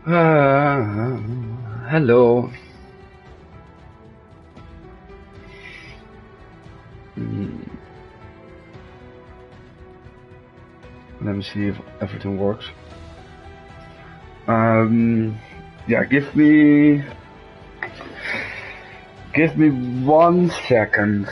Uh, Hello. Hmm, Let me see if everything works. Yeah, give me 1 second.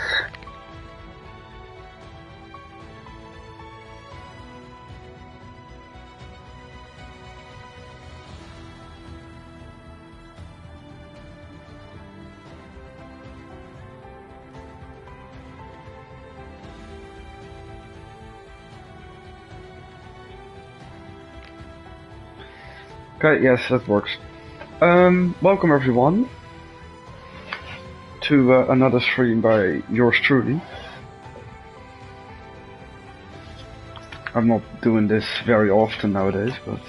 Okay, yes, that works. Welcome everyone to another stream by yours truly. I'm not doing this very often nowadays, but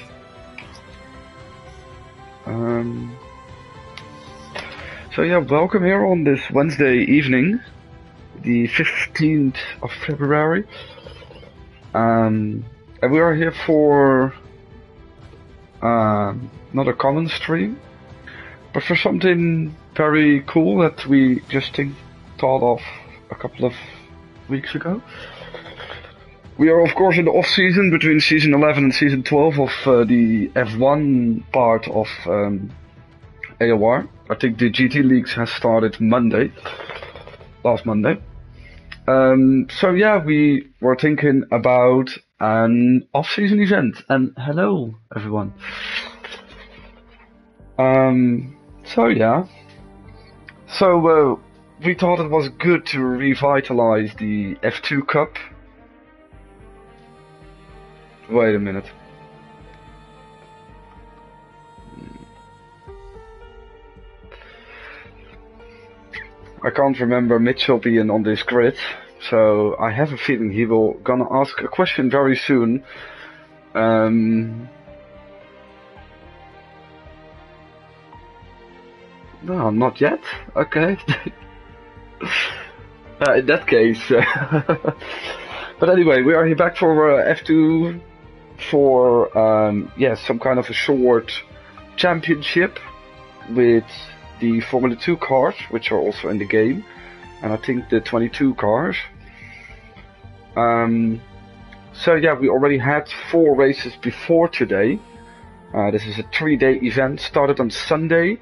so yeah, welcome here on this Wednesday evening, the 15th of February. And we are here for not a common stream, but for something very cool that we just thought of a couple of weeks ago. We are of course in the off season between season 11 and season 12 of the F1 part of ALR. I think the GT leagues has started last Monday. So yeah, we were thinking about an off-season event, and hello everyone. So yeah, so we thought it was good to revitalize the F2 Cup. Wait a minute. I can't remember Mitchell being on this grid, so I have a feeling he will gonna ask a question very soon. No, not yet. Okay. In that case, but anyway, we are here back for F2 for some kind of a short championship with the Formula 2 cars, which are also in the game, and I think the 22 cars. So yeah, we already had 4 races before today. This is a 3-day event, started on Sunday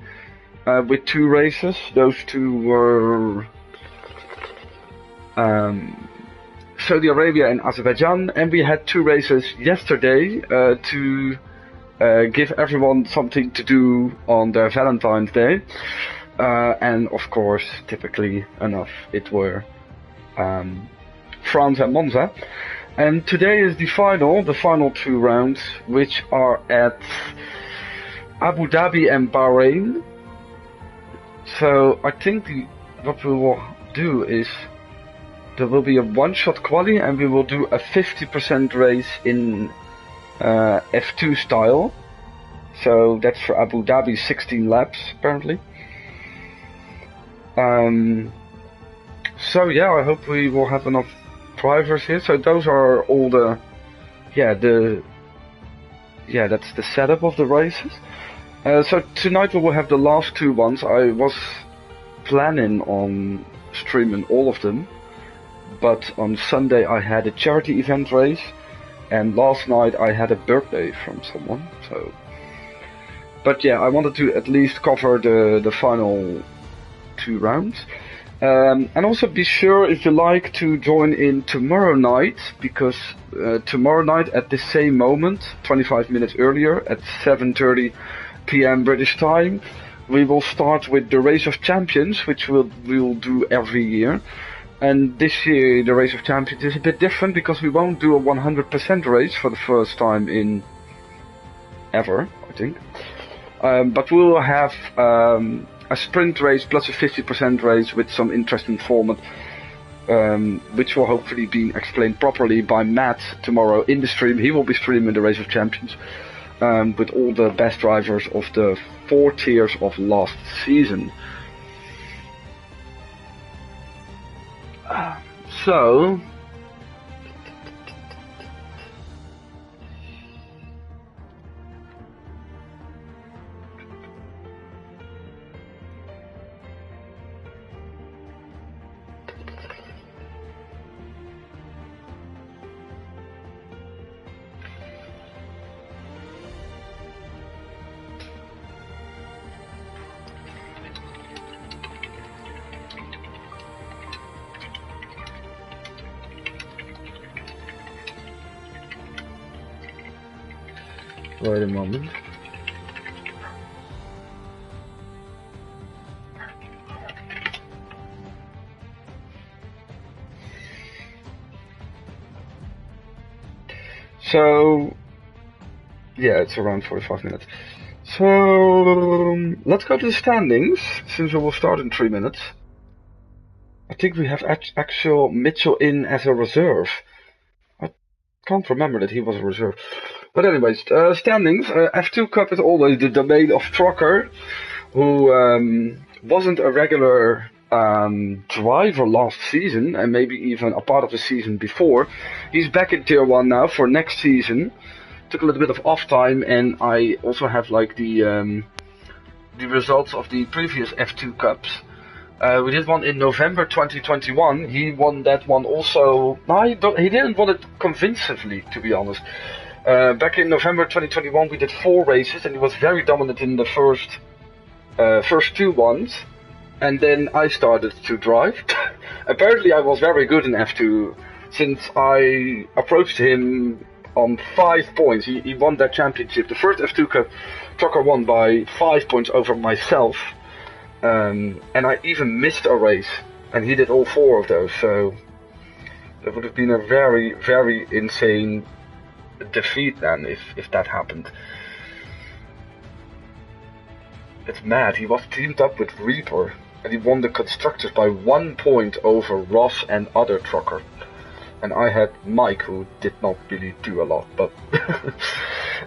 with 2 races. Those 2 were Saudi Arabia and Azerbaijan, and we had 2 races yesterday to give everyone something to do on their Valentine's Day. And of course, typically enough, it were France and Monza. And today is the final 2 rounds, which are at Abu Dhabi and Bahrain. So I think what we will do is there will be a one-shot quali, and we will do a 50% race in F2 style. So that's for Abu Dhabi, 16 laps apparently. So yeah, I hope we will have enough drivers here. So those are all that's the setup of the races. So tonight we will have the last 2 ones. I was planning on streaming all of them, but on Sunday I had a charity event race, and last night I had a birthday from someone. So, but yeah, I wanted to at least cover the final 2 rounds. And also be sure, if you like, to join in tomorrow night, because tomorrow night at the same moment, 25 minutes earlier, at 7:30 p.m. British time, we will start with the Race of Champions, which we will do every year. And this year the Race of Champions is a bit different, because we won't do a 100% race for the first time in ever, I think. But we will have a sprint race plus a 50% race with some interesting format, which will hopefully be explained properly by Matt tomorrow in the stream. He will be streaming the Race of Champions with all the best drivers of the 4 tiers of last season. So Wait a moment. So, yeah, it's around 45 minutes. So, let's go to the standings, since we will start in 3 minutes. I think we have actual Mitchell in as a reserve. I can't remember that he was a reserve. But anyways, standings. F2 Cup is always the domain of Trucker, who wasn't a regular driver last season, and maybe even a part of the season before. He's back in Tier 1 now for next season. Took a little bit of off time, and I also have like the results of the previous F2 Cups. We did one in November 2021. He won that one also. No, he didn't win it convincingly, to be honest. Back in November 2021, we did 4 races, and he was very dominant in the first 2 ones. And then I started to drive. Apparently, I was very good in F2, since I approached him on 5 points. He won that championship. The first F2 Cup, Trucker won by 5 points over myself. And I even missed a race, and he did all 4 of those, so that would have been a very, very insane defeat then, if that happened. It's mad, he was teamed up with Reaper, and he won the Constructors by 1 point over Ross and other Trucker. And I had Mike, who did not really do a lot, but...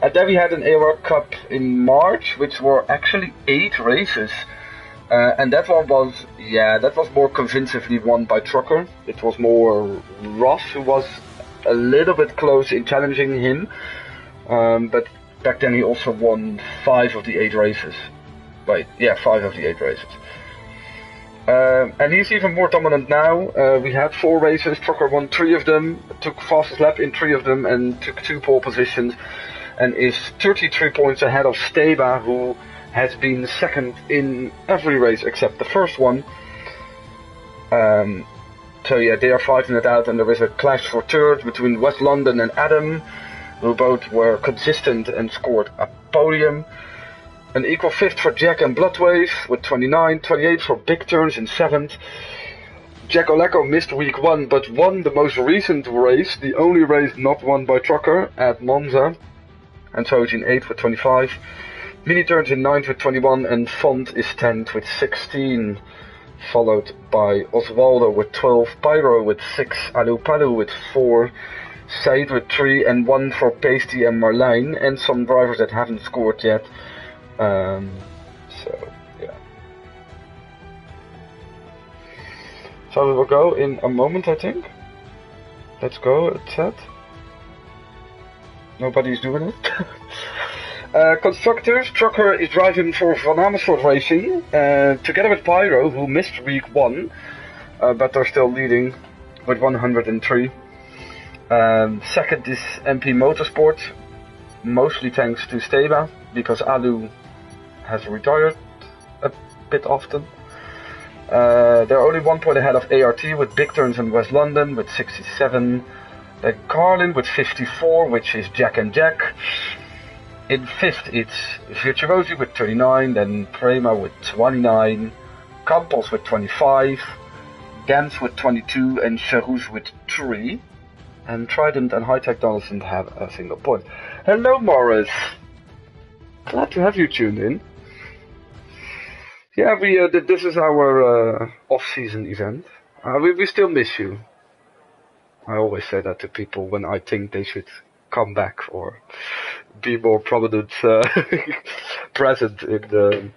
And then we had an ALR Cup in March, which were actually 8 races. And that one was more convincingly won by Trucker. It was more Ross who was a little bit close in challenging him. But back then he also won 5 of the 8 races. Wait, yeah, 5 of the 8 races. And he's even more dominant now. We had 4 races, Trucker won 3 of them, took fastest lap in 3 of them, and took 2 pole positions. And is 33 points ahead of Steba, who has been second in every race except the first one. So yeah, they are fighting it out, and there is a clash for third between West London and Adam, who both were consistent and scored a podium. An equal 5th for Jack and Bloodwave with 29, 28 for Big Turns in 7th. Jack Oleko missed week 1 but won the most recent race, the only race not won by Trucker, at Monza, and so he's in 8th with 25. Mini Turns in 9th with 21, and Font is 10th with 16, followed by Osvaldo with 12, Pyro with 6, Alu Palu with 4, Said with 3, and 1 for Pasty and Marlijn, and some drivers that haven't scored yet. So, yeah. So we will go in a moment, I think. Let's go, it's set. Nobody's doing it. Constructors, Trucker is driving for Van Amersfoort Racing, together with Pyro, who missed week 1, but they're still leading with 103. Second is MP Motorsport, mostly thanks to Steba, because Alu has retired a bit often. They're only 1 point ahead of ART with Big Turns in West London with 67. Then Carlin with 54, which is Jack and Jack. In 5th it's Virtuosi with 39, then Prema with 29, Campos with 25, Gans with 22, and Charouz with 3. And Trident and High Tech doesn't have a single point. Hello Morris! Glad to have you tuned in. Yeah, this is our off-season event. We still miss you. I always say that to people when I think they should come back or be more prominent present in the...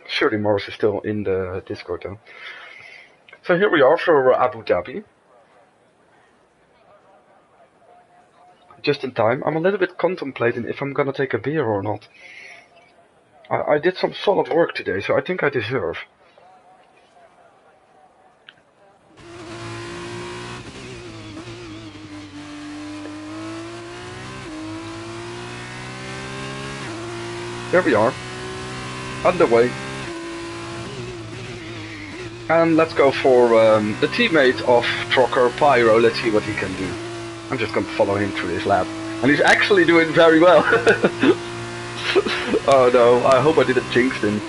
Surely Morris is still in the Discord though. So here we are for Abu Dhabi. Just in time. I'm a little bit contemplating if I'm gonna take a beer or not. I did some solid work today, so I think I deserve. There we are, underway. And let's go for the teammate of Trucker, Pyro. Let's see what he can do. I'm just going to follow him through his lap. And he's actually doing very well. Oh no, I hope I didn't jinx him.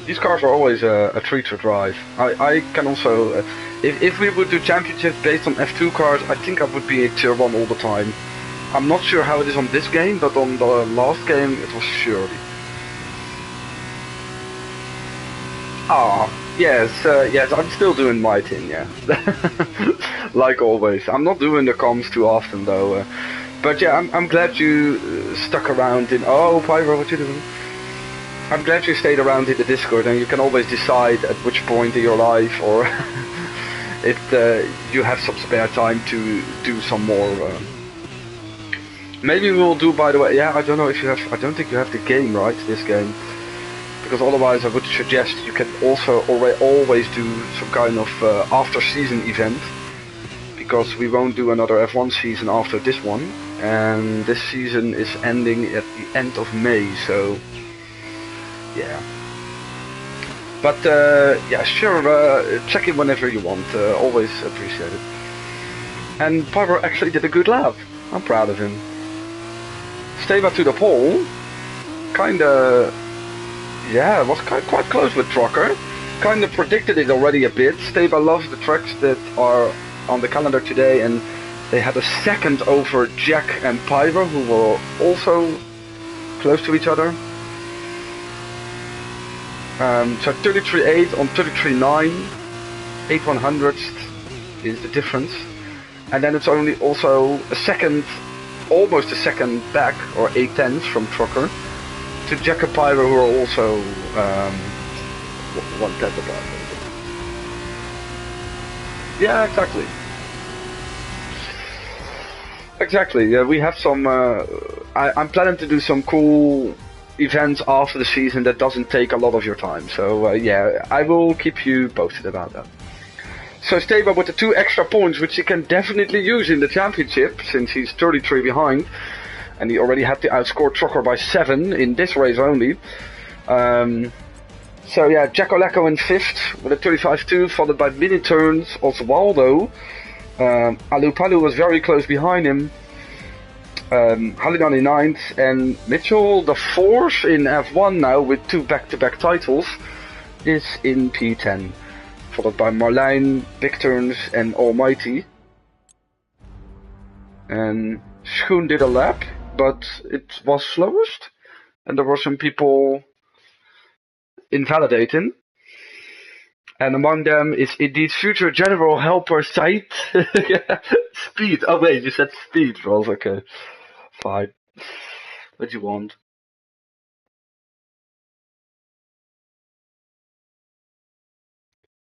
These cars are always a treat to drive. I can also, if we would do championships based on F2 cars, I think I would be a tier 1 all the time. I'm not sure how it is on this game, but on the last game it was surely. Ah, yes, yes, I'm still doing my thing, yeah. Like always. I'm not doing the comms too often though. But yeah, I'm glad you stuck around in... Oh, Pyro, what you doing? I'm glad you stayed around in the Discord, and you can always decide at which point in your life, or if you have some spare time to do some more. Maybe we'll do, by the way, yeah, I don't know if you have, I don't think you have the game, right, this game. Because otherwise I would suggest you can also always do some kind of after-season event. Because we won't do another F1 season after this one. And this season is ending at the end of May, so... Yeah. But yeah, sure, check in whenever you want, always appreciate it. And Pyro actually did a good lap. I'm proud of him. Steva to the pole, kinda, yeah, was quite close with Trucker. Kinda predicted it already a bit. Steva loves the tracks that are on the calendar today, and they had a second over Jack and Pyro, who were also close to each other. So 33.8 on 33.9, 8/100th is the difference, and then it's only also a second, almost a second back, or 8/10 from Trucker, to Jack and Pyro, who are also 1/10 above. Yeah, exactly. Exactly. Yeah, we have some. I'm planning to do some cool events after the season that doesn't take a lot of your time. So yeah, I will keep you posted about that. So Steva with the 2 extra points, which he can definitely use in the championship, since he's 33 behind, and he already had to outscore Trucker by 7 in this race only. So yeah, Jack Oleco in 5th with a 35.2, followed by mini turns Oswaldo. Alupalu was very close behind him. Hallinan in 9th, and Mitchell, the 4th in F1 now with 2 back-to-back titles, is in P10, followed by Marlijn, Big Turns, and Almighty. And Schoen did a lap, but it was slowest, and there were some people invalidating. And among them is indeed future General Helper Said. Speed. Oh wait, you said speed, Rolf. Okay. Fine. What do you want?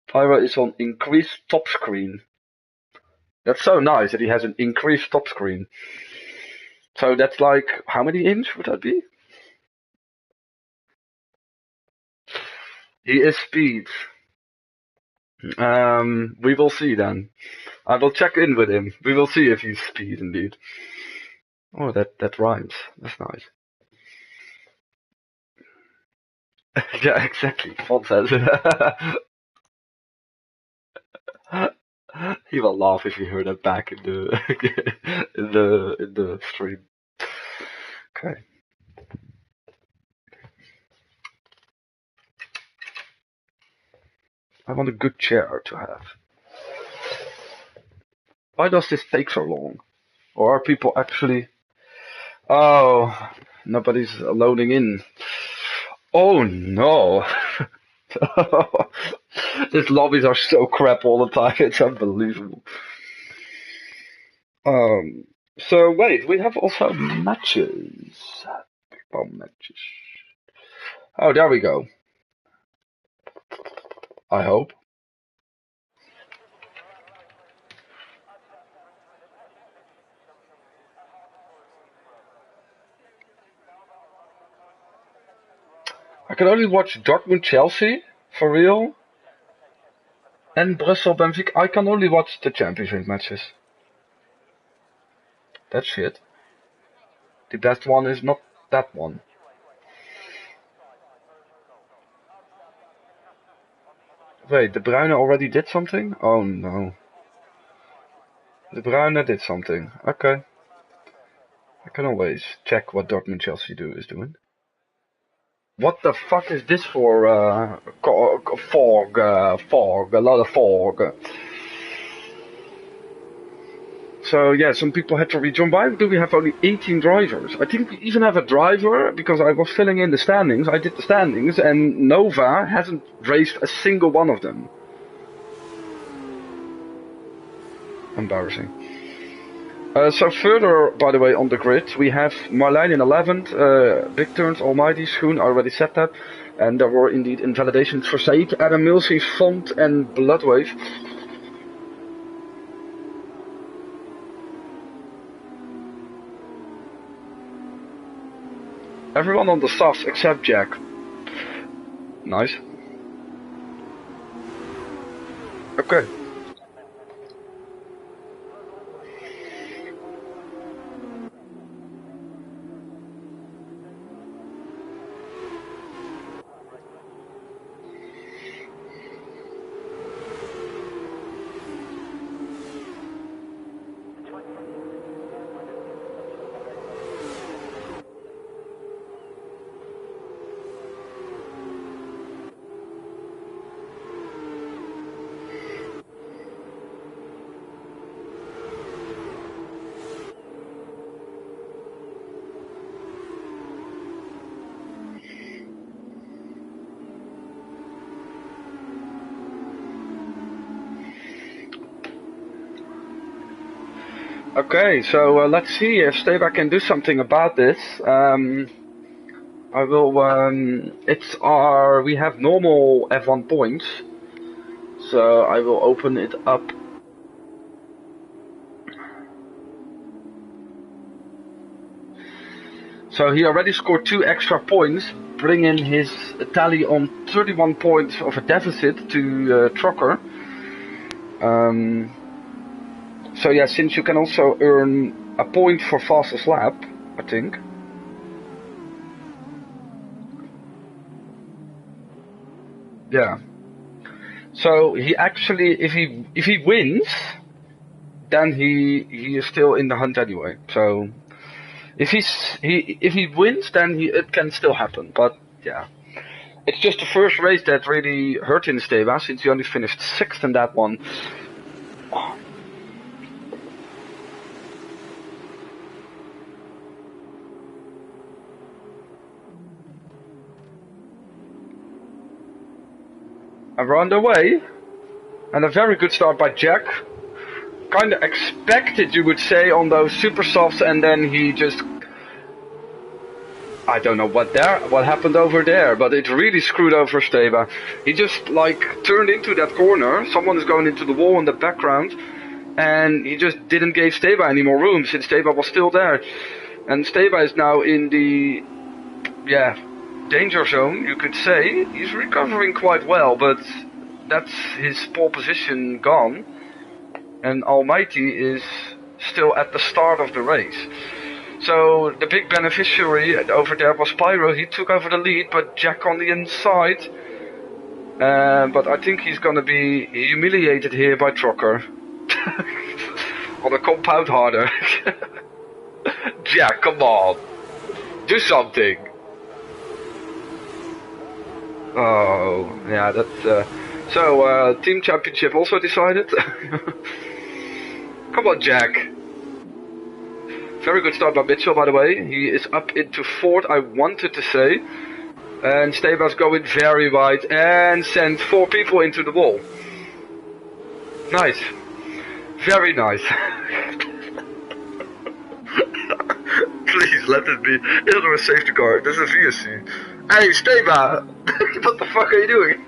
Pyro is on increased top screen. That's so nice that he has an increased top screen. So that's like, how many inch would that be? He is speed. We will see then. I will check in with him. We will see if he's speed indeed. Oh, that rhymes. That's nice. Yeah, exactly. Font says it. He will laugh if he heard that back in the in the stream. Okay. I want a good chair to have. Why does this take so long? Or are people actually... Oh, nobody's loading in. Oh no! These lobbies are so crap all the time, it's unbelievable. So wait, we have also matches. Matches. Oh, there we go. I hope. I can only watch Dortmund Chelsea, for real. And Brussels Benfica. I can only watch the Champions League matches. That's shit. The best one is not that one. Wait, De Bruyne already did something? Oh no. De Bruyne did something. Okay. I can always check what Dortmund Chelsea is doing. What the fuck is this for fog, a lot of fog. So yeah, some people had to rejoin. Why do we have only 18 drivers? I think we even have a driver, because I was filling in the standings, I did the standings, and Nova hasn't raced a single one of them. Embarrassing. So further, by the way, on the grid, we have Marlijn in 11th, Big Turns, Almighty, Schoen, I already said that. And there were indeed invalidations for Said, Adam Milsey, Font and Bloodwave. Everyone on the softs except Jack. Nice. Okay. Okay, so let's see if Steba can do something about this. I will, we have normal F1 points, so I will open it up. So he already scored 2 extra points, bringing his tally on 31 points of a deficit to Trucker. So yeah, since you can also earn a point for fastest lap, I think. Yeah. So he actually, if he wins, then he is still in the hunt anyway. So if he wins, then it can still happen. But yeah, it's just the first race that really hurt in Steba, since he only finished 6th in that one. Oh. Around the way, and a very good start by Jack. Kinda expected, you would say, on those super softs, and then he just, I don't know what happened over there, but it really screwed over Steba. He just turned into that corner, someone is going into the wall in the background, and he just didn't give Steba any more room, since Steba was still there. And Steba is now in the, danger zone, you could say. He's recovering quite well, but that's his pole position gone. And Almighty is still at the start of the race. So the big beneficiary over there was Pyro. He took over the lead, but Jack on the inside. But I think he's gonna be humiliated here by Trucker. On a compound harder. Jack, come on. Do something. Oh, yeah, that's... So, team championship also decided. Come on, Jack. Very good start by Mitchell, by the way. He is up into 4th, I wanted to say. And Steba's going very wide and sent 4 people into the wall. Nice. Very nice. Please, let it be. Ilder is safety car. This is VSC. Hey, Steba! What the fuck are you doing?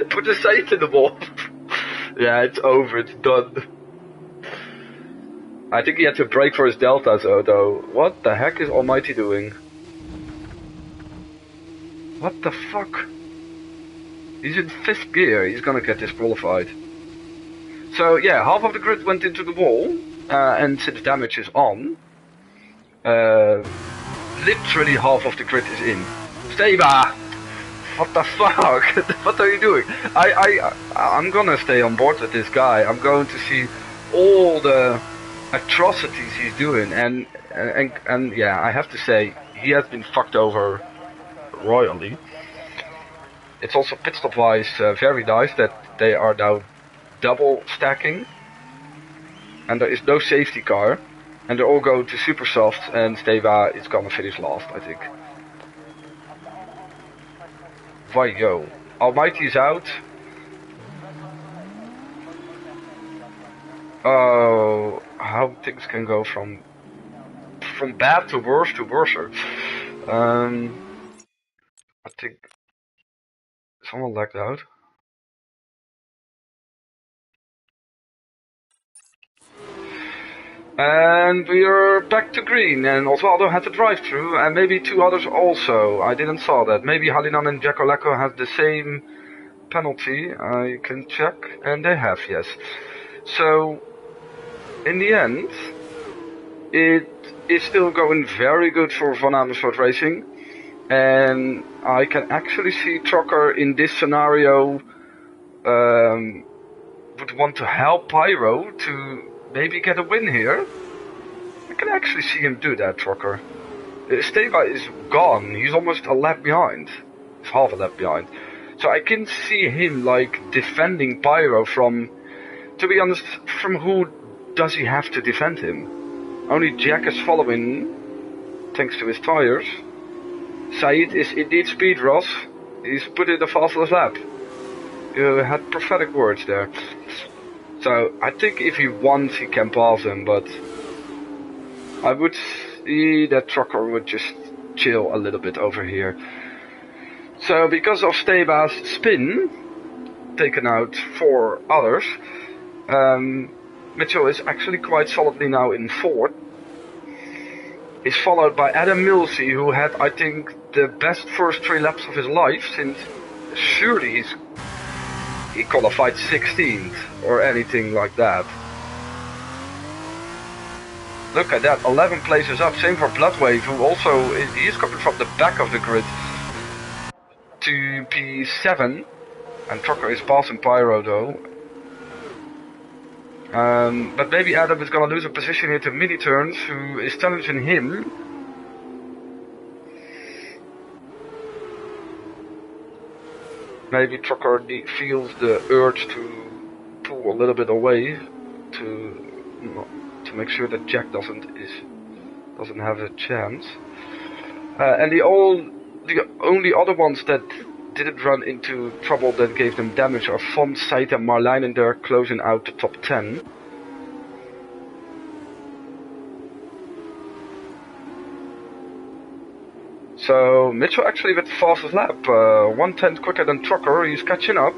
Put the safe in the wall. Yeah, it's over. It's done. I think he had to brake for his deltas, though. What the heck is Almighty doing? What the fuck? He's in 5th gear. He's gonna get disqualified. So, yeah, half of the grid went into the wall. And since damage is on, literally half of the grid is in. Steba! What the fuck? What are you doing? I'm gonna stay on board with this guy. I'm going to see all the atrocities he's doing, and yeah, I have to say he has been fucked over royally. It's also pit stop wise very nice that they are now double stacking, and there is no safety car, and they all go to super soft, and Steva is gonna finish last, I think. Vayo. Almighty is out. Oh, how things can go from bad to worse to worser. I think someone lagged out. And we are back to green, and Osvaldo had to drive through, and maybe two others also. I didn't saw that. Maybe Halinan and Jacolacco had the same penalty. I can check, and they have, yes. So, in the end, it is still going very good for Van Amersfoort Racing, and I can actually see Trocker in this scenario would want to help Pyro to maybe get a win here. I can actually see him do that, Trocker. Steva is gone. He's almost a lap behind. He's half a lap behind. So I can see him like defending Pyro from, to be honest, from who does he have to defend him? Only Jack is following, thanks to his tires. Said is indeed speed, Ross. He's put in the fastest lap. You had prophetic words there. So I think if he wants, he can pass him, but I would see that Trucker would just chill a little bit over here. So because of Steba's spin, taken out 4 others, Mitchell is actually quite solidly now in 4th. Is followed by Adam Millsy, who had, I think, the best first 3 laps of his life, since surely he qualified 16th or anything like that. Look at that, 11 places up. Same for Bloodwave, who also he is coming from the back of the grid to P7, and Trucker is passing Pyro though. But maybe Adam is gonna lose a position here to Mini Turns, who is challenging him. Maybe Trucker feels the urge to pull a little bit away to make sure that Jack doesn't have a chance. And the only other ones that didn't run into trouble that gave them damage are Font, Saita, and Marlijn, and they're closing out the top 10. So Mitchell actually with the fastest lap, 1/10 quicker than Trucker. He's catching up.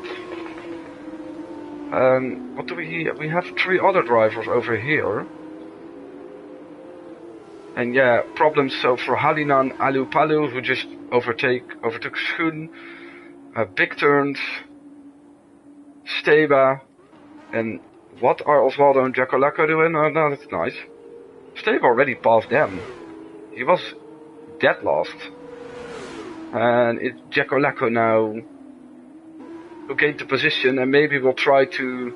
What do we have 3 other drivers over here. And yeah, problems so for Halinan, Alu Palu, who just overtook Schoen, big turns, Steba, and what are Osvaldo and Jacolacco doing? Oh no, that's nice. Steba already passed them. He was dead last. And it's Jacolacco now who gained the position, and maybe will try to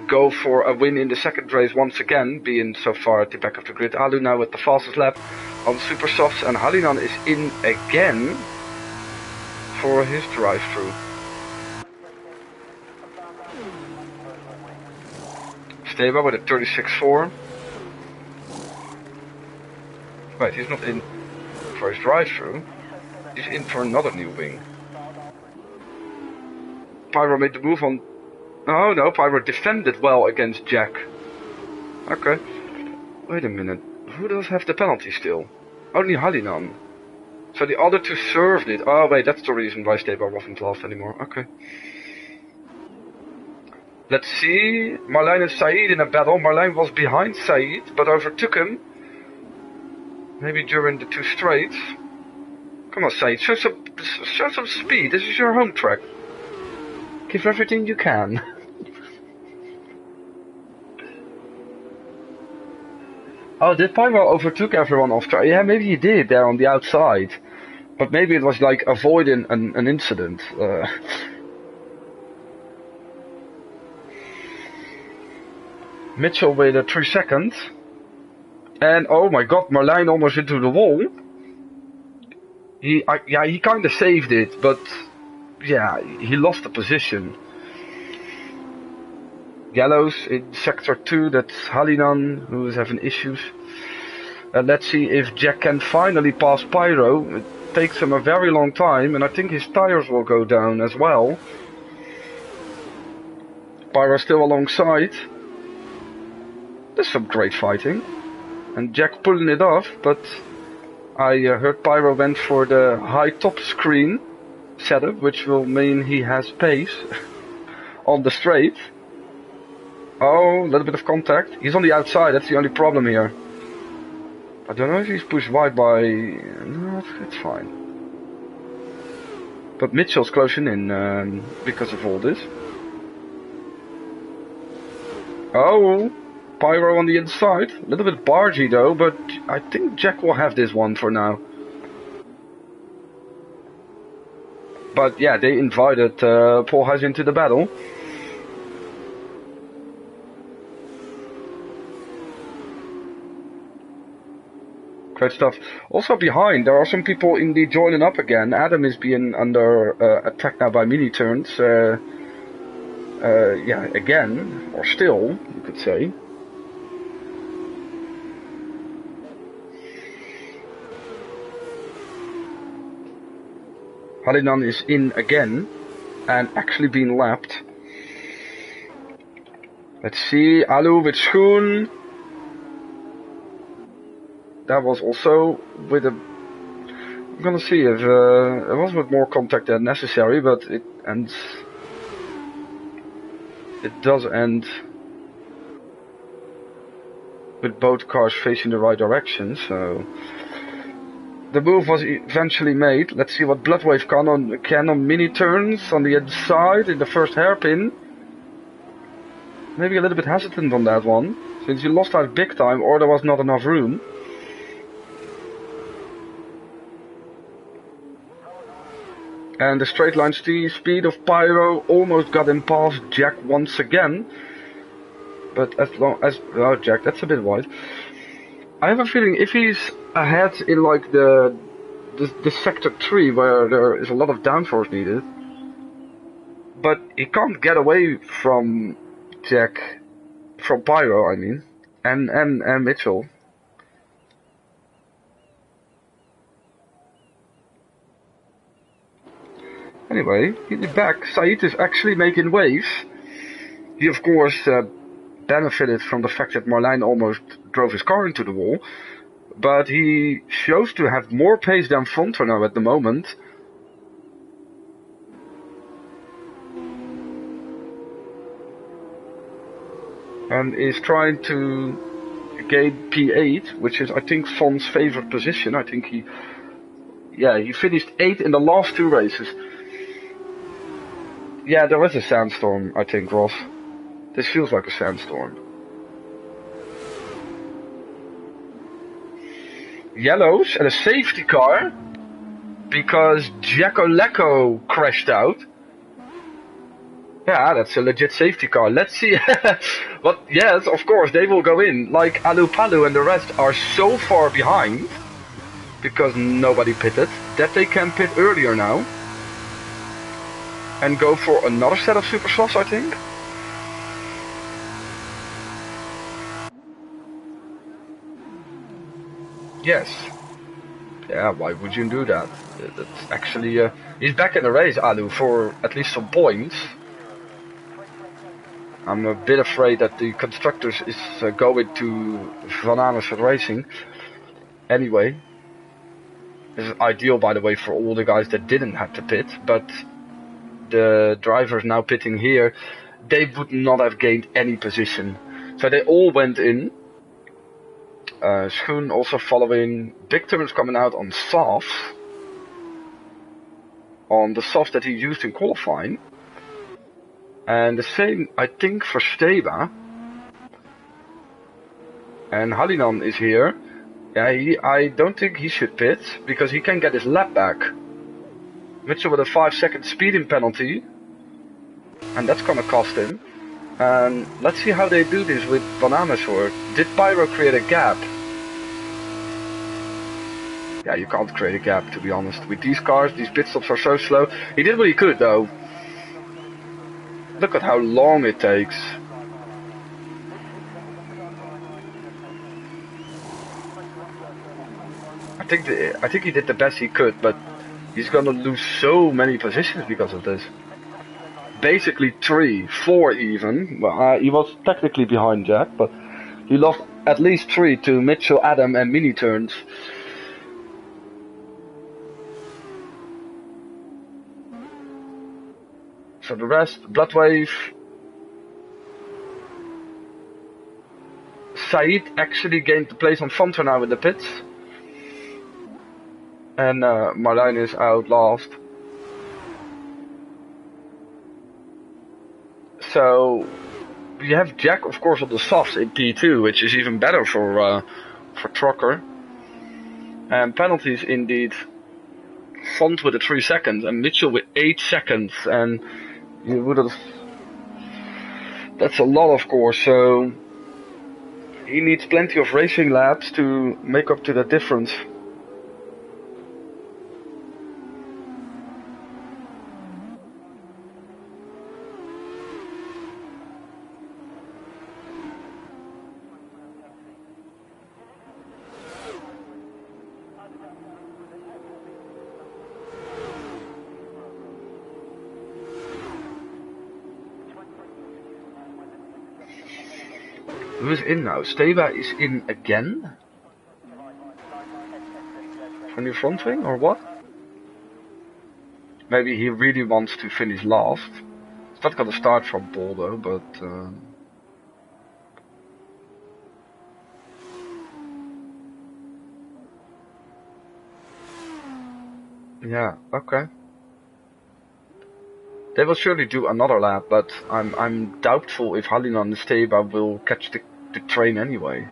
go for a win in the second race once again, being so far at the back of the grid. Alu now with the fastest lap on super softs, and Halinan is in again for his drive-through. Steba with a 36.4. Wait, he's not in for his drive-through. He's in for another new wing. Pyro made the move on. Oh no, Pyro defended well against Jack. Okay. Wait a minute. Who does have the penalty still? Only Halinan. So the other 2 served it. Oh wait, that's the reason why Steba wasn't last anymore. Okay. Let's see. Marlijn and Said in a battle. Marlijn was behind Said, but overtook him. Maybe during the 2 straights. Come on, Said, show some speed. This is your home track. Give everything you can. Oh, did Pyro overtook everyone off track? Yeah, maybe he did there on the outside. But maybe it was like avoiding an incident. Mitchell with a 3 seconds. And oh my god, Marlijn almost into the wall. He kind of saved it, but yeah, he lost the position. Yellows in sector 2, that's Halinan who is having issues. Let's see if Jack can finally pass Pyro. It takes him a very long time, and I think his tires will go down as well. Pyro still alongside. There's some great fighting. And Jack pulling it off, but I heard Pyro went for the high top screen setup, which will mean he has pace on the straight. Oh, a little bit of contact. He's on the outside, that's the only problem here. I don't know if he's pushed wide by... No, it's fine. But Mitchell's closing in because of all this. Oh, Pyro on the inside. A little bit bargy though, but I think Jack will have this one for now. But yeah, they invited Paul Huis into the battle. Great stuff. Also behind, there are some people indeed joining up again. Adam is being under attack now by mini turns. Yeah, again, or still, you could say. Halinan is in again, and actually being lapped. Let's see, Alu with Schoen. That was also with a... I'm gonna see if it was with more contact than necessary, but it ends... It does end with both cars facing the right direction, so... The move was eventually made. Let's see what Bloodwave can on mini turns on the inside in the first hairpin. Maybe a little bit hesitant on that one, since he lost out big time or there was not enough room. And the straight line speed of Pyro almost got him past Jack once again. But as long as... Oh, Jack, that's a bit wide. I have a feeling if he's ahead in like the sector 3 where there is a lot of downforce needed, but he can't get away from Jack, from Pyro I mean, and Mitchell. Anyway, he's back. Said is actually making waves. He of course benefited from the fact that Marlijn almost drove his car into the wall, but he shows to have more pace than Fontenot at the moment. And is trying to gain P8, which is I think Fon's favorite position. I think he finished 8th in the last 2 races. Yeah, there was a sandstorm, I think, Ross. This feels like a sandstorm. Yellows and a safety car because Giacoleco crashed out. Yeah, that's a legit safety car. Let's see. But yes, of course, they will go in. Like Alu Palu and the rest are so far behind because nobody pitted that they can pit earlier now and go for another set of super softs, I think. Yes. Yeah, why would you do that? That's actually... he's back in the race, Alu, for at least some points. I'm a bit afraid that the constructors is going to Van Amersfoort Racing. Anyway. This is ideal, by the way, for all the guys that didn't have to pit, but the drivers now pitting here, they would not have gained any position. So they all went in. Schoen also following, big turns coming out on softs. On the softs that he used in qualifying. And the same, I think, for Steba. And Halinan is here. Yeah, I don't think he should pit, because he can get his lap back. Mitchell with a 5-second speeding penalty. And that's gonna cost him. And let's see how they do this with Van Amersfoort. Did Pyro create a gap? Yeah, you can't create a gap, to be honest. With these cars, these pit stops are so slow. He did what he could, though. Look at how long it takes. I think he did the best he could, but he's gonna lose so many positions because of this. Basically 3, 4 even. Well, he was technically behind Jack, but he lost at least 3 to Mitchell, Adam, and mini turns. So the rest, Bloodwave. Said actually gained the place on Fonter now in the pits. And Marlijn is out last. So we have Jack, of course, on the softs in P2, which is even better for Trucker. And penalties indeed. Font with 3 seconds and Mitchell with 8 seconds, and you would have. That's a lot, of course. So he needs plenty of racing laps to make up to that difference. Who is in now? Steba is in again? For new front wing or what? Maybe he really wants to finish last. It's not gonna start from pole though, but... yeah, okay. They will surely do another lap, but I'm doubtful if Hallinan and Steba will catch the train anyway.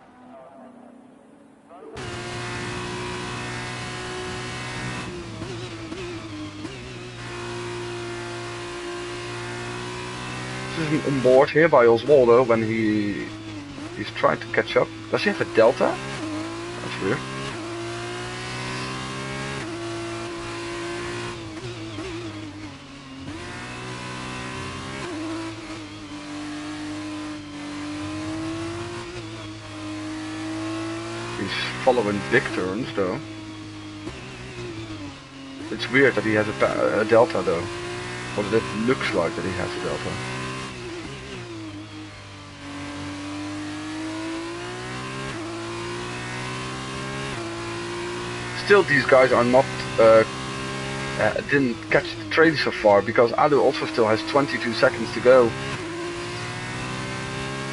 This is on board here by Oswaldo when he's trying to catch up. Does he have a delta? That's weird. Following big turns though. It's weird that he has a delta though. Or that it looks like that he has a delta. Still, these guys are not didn't catch the train so far because Alu also still has 22 seconds to go.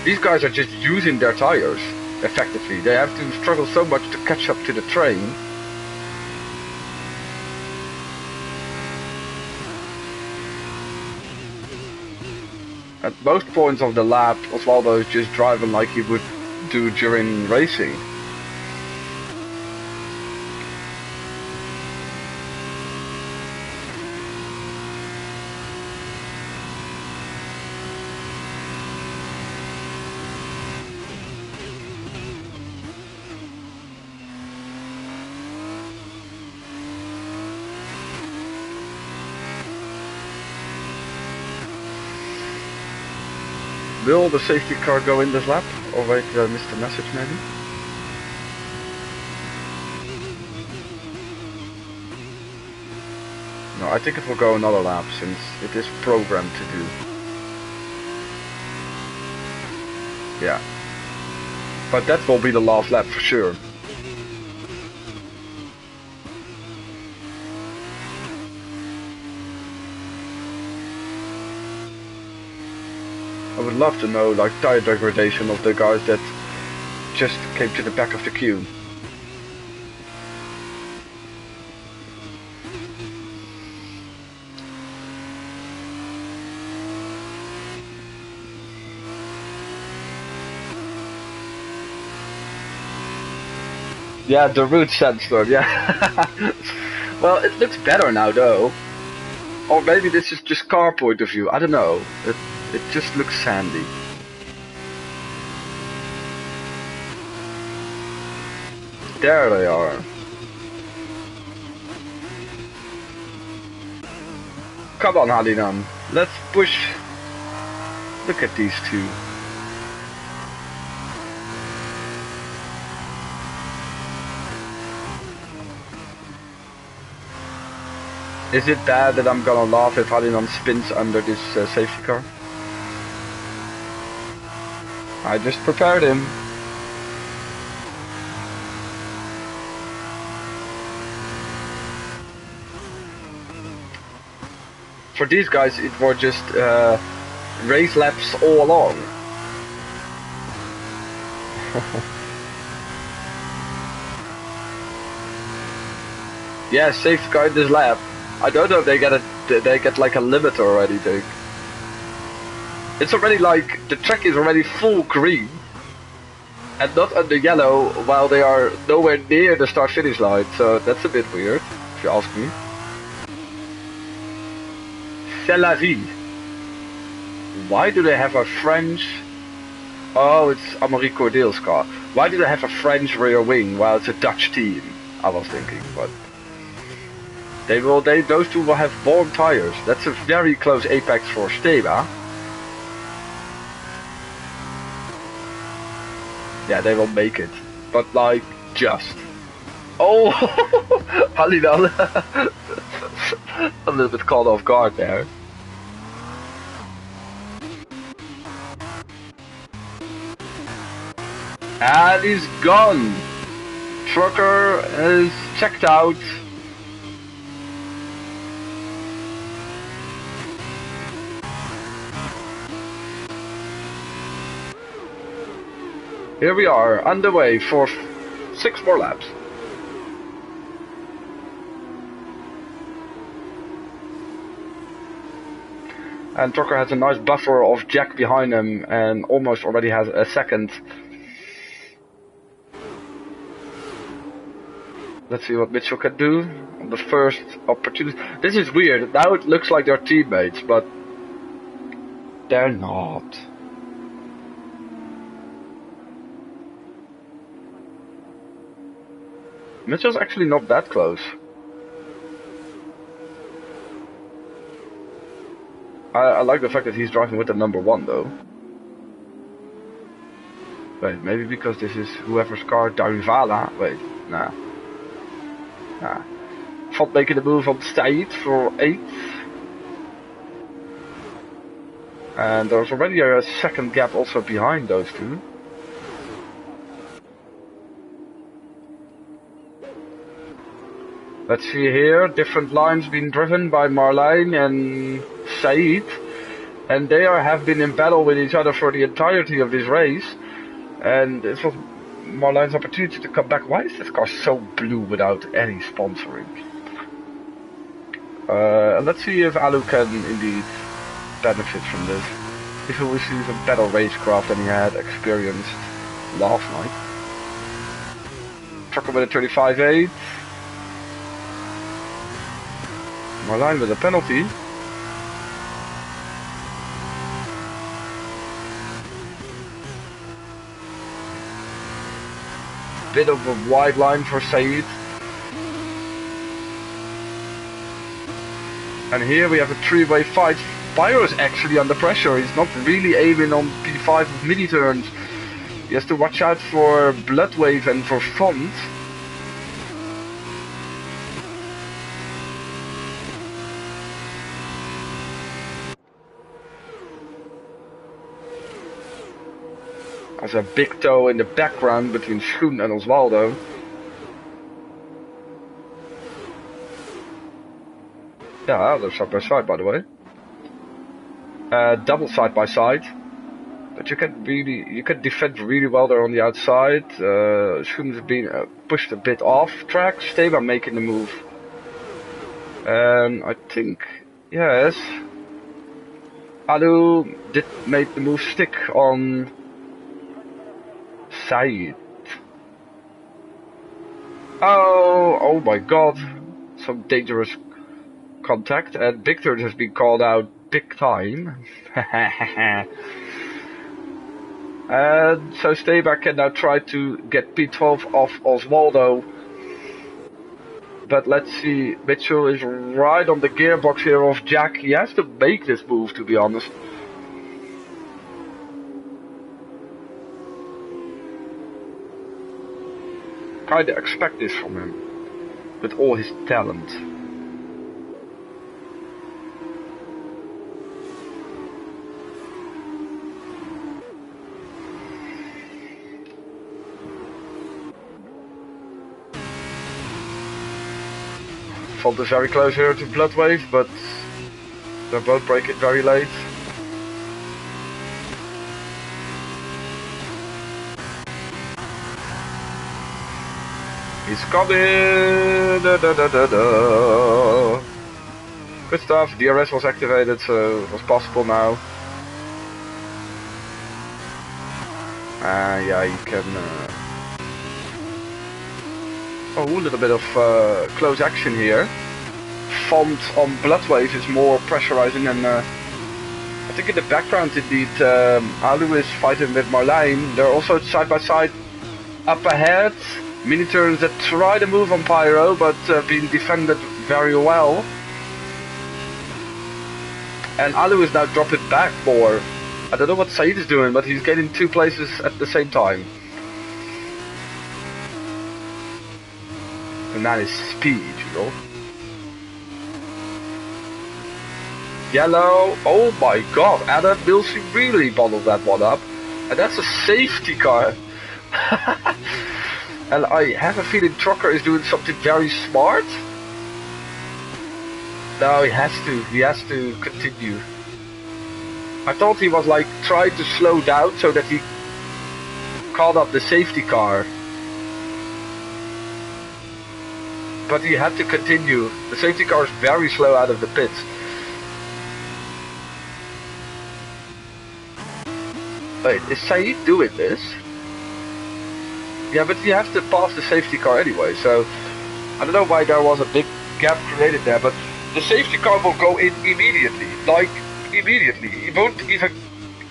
These guys are just using their tires. Effectively, they have to struggle so much to catch up to the train. At most points of the lap, Oswaldo is just driving like he would do during racing. Will the safety car go in this lap? Or wait, did I miss the message maybe? No, I think it will go another lap since it is programmed to do. Yeah. But that will be the last lap for sure. I would love to know like tire degradation of the guys that just came to the back of the queue. Yeah, the root sandstorm, yeah. Well, it looks better now though. Or maybe this is just car point of view, I don't know. It just looks sandy. There they are. Come on, Halinan. Let's push. Look at these two. Is it bad that I'm gonna laugh if Halinan spins under this safety car? I just prepared him. For these guys, it was just race laps all along. Yeah, safety car this lap. I don't know if they get like a limiter or anything. It's already like the track is already full green and not under yellow while they are nowhere near the start finish line, so that's a bit weird if you ask me. C'est la vie. Why do they have a French? Oh, it's Amaury Cordeel's car. Why do they have a French rear wing while it's a Dutch team? I was thinking, but those two will have warm tires. That's a very close apex for Steba. Yeah, they will make it, but like just. Oh, Halinan, a little bit caught off guard there. And he's gone. Trucker is checked out. Here we are, underway for 6 more laps. And Trucker has a nice buffer of Jack behind him and almost already has a second. Let's see what Mitchell can do on the first opportunity. This is weird. Now it looks like they're teammates, but they're not. Mitchell's actually not that close. I like the fact that he's driving with the number 1 though. Wait, maybe because this is whoever's car, Darivala. Wait, nah. Nah. Valt making the move on Said for 8th. And there's already a second gap also behind those two. Let's see here, different lines being driven by Marlijn and Said. And they have been in battle with each other for the entirety of this race. And it was Marlijn's opportunity to come back. Why is this car so blue without any sponsoring? Let's see if Alu can indeed benefit from this. If he receives a better racecraft than he had experienced last night. Trucker with a 35.8. Marlijn with a penalty. Bit of a wide line for Said. And here we have a 3-way fight. Pyro is actually under pressure. He's not really aiming on P5 with mini turns. He has to watch out for Bloodwave and for Font. There's a big toe in the background between Schoen and Osvaldo. Yeah, they're side by side, by the way. Double side by side. But you can defend really well there on the outside. Schoen has been pushed a bit off track. Steba making the move. And I think, yes, Alu did make the move stick on Said. Oh my god. Some dangerous contact, and Victor has been called out big time. And so Steba can now try to get P12 off Osvaldo. but let's see. Mitchell is right on the gearbox here of Jack. He has to make this move, to be honest. Kinda expect this from him, with all his talent. Font is very close here to Bloodwave, but they're both breaking very late. He's coming! Da, da, da, da, da. Good stuff, DRS was activated, so it was possible now. Yeah, you can... Oh, a little bit of close action here. Font on Bloodwave is more pressurizing, and I think in the background indeed Alu is fighting with Marlijn. They're also side by side up ahead. Mini turns that try to move on Pyro, but being defended very well. And Alu is now dropping back more. I don't know what Said is doing, but he's getting two places at the same time. And that is speed, you know. Yellow, oh my god, Adam Milsey really bottled that one up. And that's a safety car. And I have a feeling Trucker is doing something very smart. No, he has to continue. I thought he was like trying to slow down so that he caught up the safety car. But he had to continue. The safety car is very slow out of the pits. Wait, is Said doing this? Yeah, but you have to pass the safety car anyway, so I don't know why there was a big gap created there, but the safety car will go in immediately. Like, immediately. He won't even...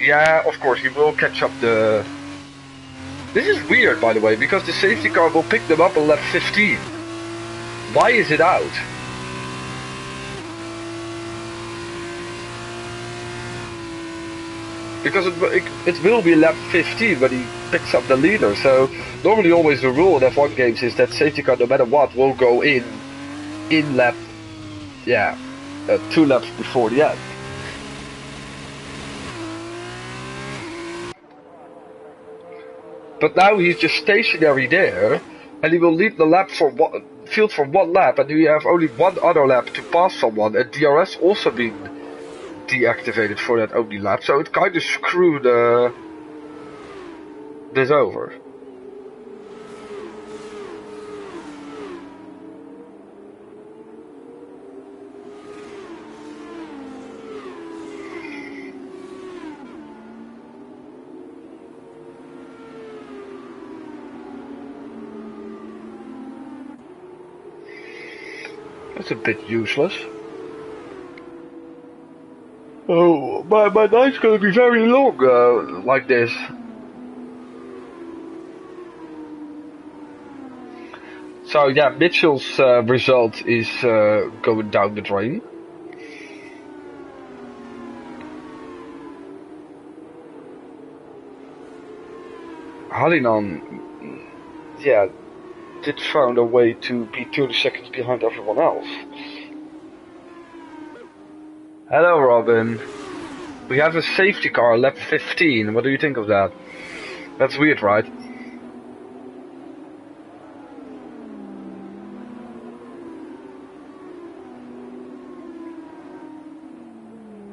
Yeah, of course, he will catch up the... This is weird, by the way, because the safety car will pick them up on lap 15. Why is it out? Because it will be lap 15 when he picks up the leader, so normally always the rule in F1 games is that safety car, no matter what, will go in lap, yeah, 2 laps before the end. But now he's just stationary there, and he will leave the lap for field for 1 lap, and you have only 1 other lap to pass someone, and DRS also being deactivated for that only lap, so it kind of screwed this over. That's a bit useless. Oh, my night's gonna be very long like this. So yeah, Mitchell's result is going down the drain. Hallinan, yeah, did found a way to be 30 seconds behind everyone else. Hello Robin. We have a safety car, lap 15. What do you think of that? That's weird, right?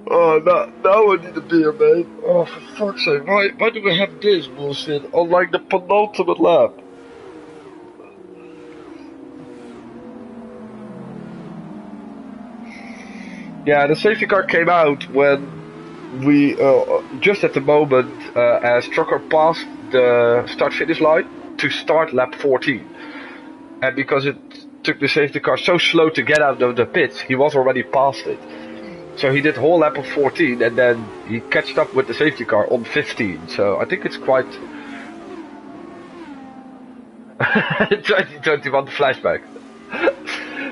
Oh, now I need a beer, mate. Oh, for fuck's sake. Why do we have this bullshit on like the penultimate lap? Yeah, the safety car came out when we, just at the moment, as Trucker passed the start-finish line to start lap 14. And because it took the safety car so slow to get out of the pits, he was already past it. So he did whole lap of 14 and then he catched up with the safety car on 15. So I think it's quite... 2021 flashback.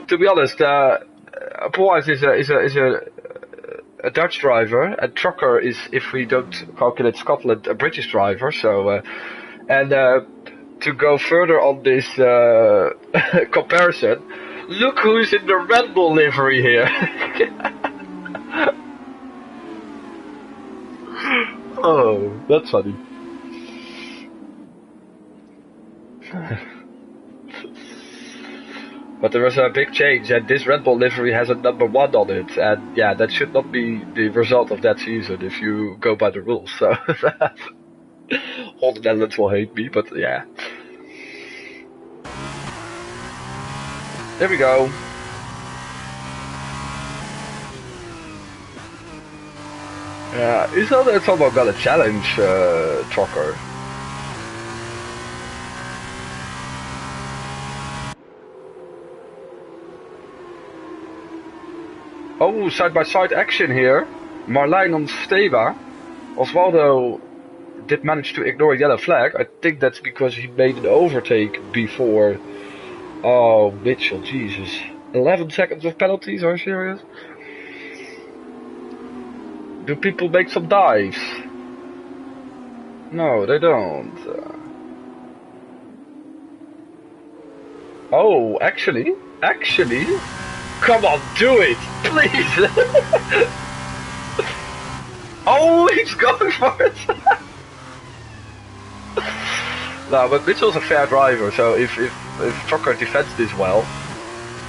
To be honest, Paul is a Dutch driver, and Trucker is, if we don't calculate Scotland, a British driver. So, to go further on this comparison, look who's in the Red Bull livery here. Oh, that's funny. But there was a big change, and this Red Bull livery has a number 1 on it, and yeah, that should not be the result of that season if you go by the rules. So all the Netherlands will hate me, but yeah. There we go. Yeah, is someone got a challenge, Trucker? Oh, side-by-side action here. Marlijn on Steva. Osvaldo did manage to ignore a yellow flag. I think that's because he made an overtake before. Oh, Mitchell, Jesus. 11 seconds of penalties, are you serious? Do people make some dives? No, they don't. Oh, actually? Come on, do it, please! Oh, he's going for it! No, but Mitchell's a fair driver, so if Trucker defends this well...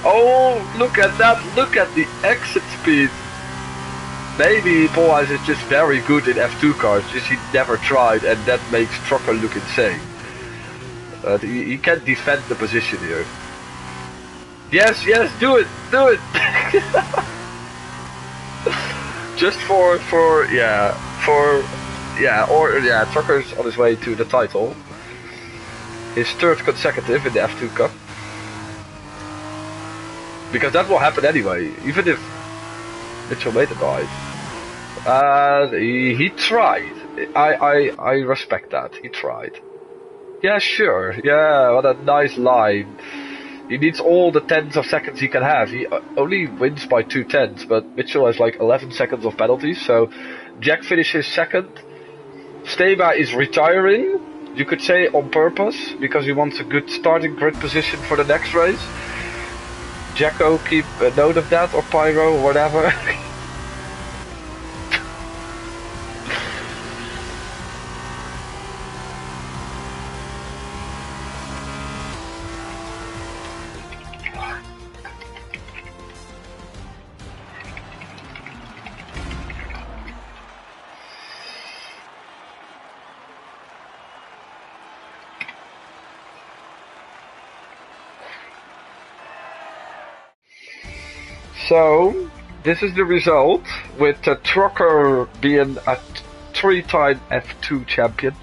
Oh, look at that, look at the exit speed! Maybe Paul is just very good in F2 cars, just he never tried, and that makes Trucker look insane. He can't defend the position here. Yes, do it! Just Trucker's on his way to the title. His 3rd consecutive in the F2 Cup. Because that will happen anyway, even if Mitchell made a dive. He tried. I respect that, he tried. Yeah, sure, yeah, what a nice line. He needs all the tenths of seconds he can have. He only wins by 2 tenths, but Mitchell has like 11 seconds of penalties, so Jack finishes 2nd. Steba is retiring, you could say on purpose, because he wants a good starting grid position for the next race. Jacko, keep a note of that, or Pyro, or whatever. So, this is the result, with Trucker being a 3-time F2 champion,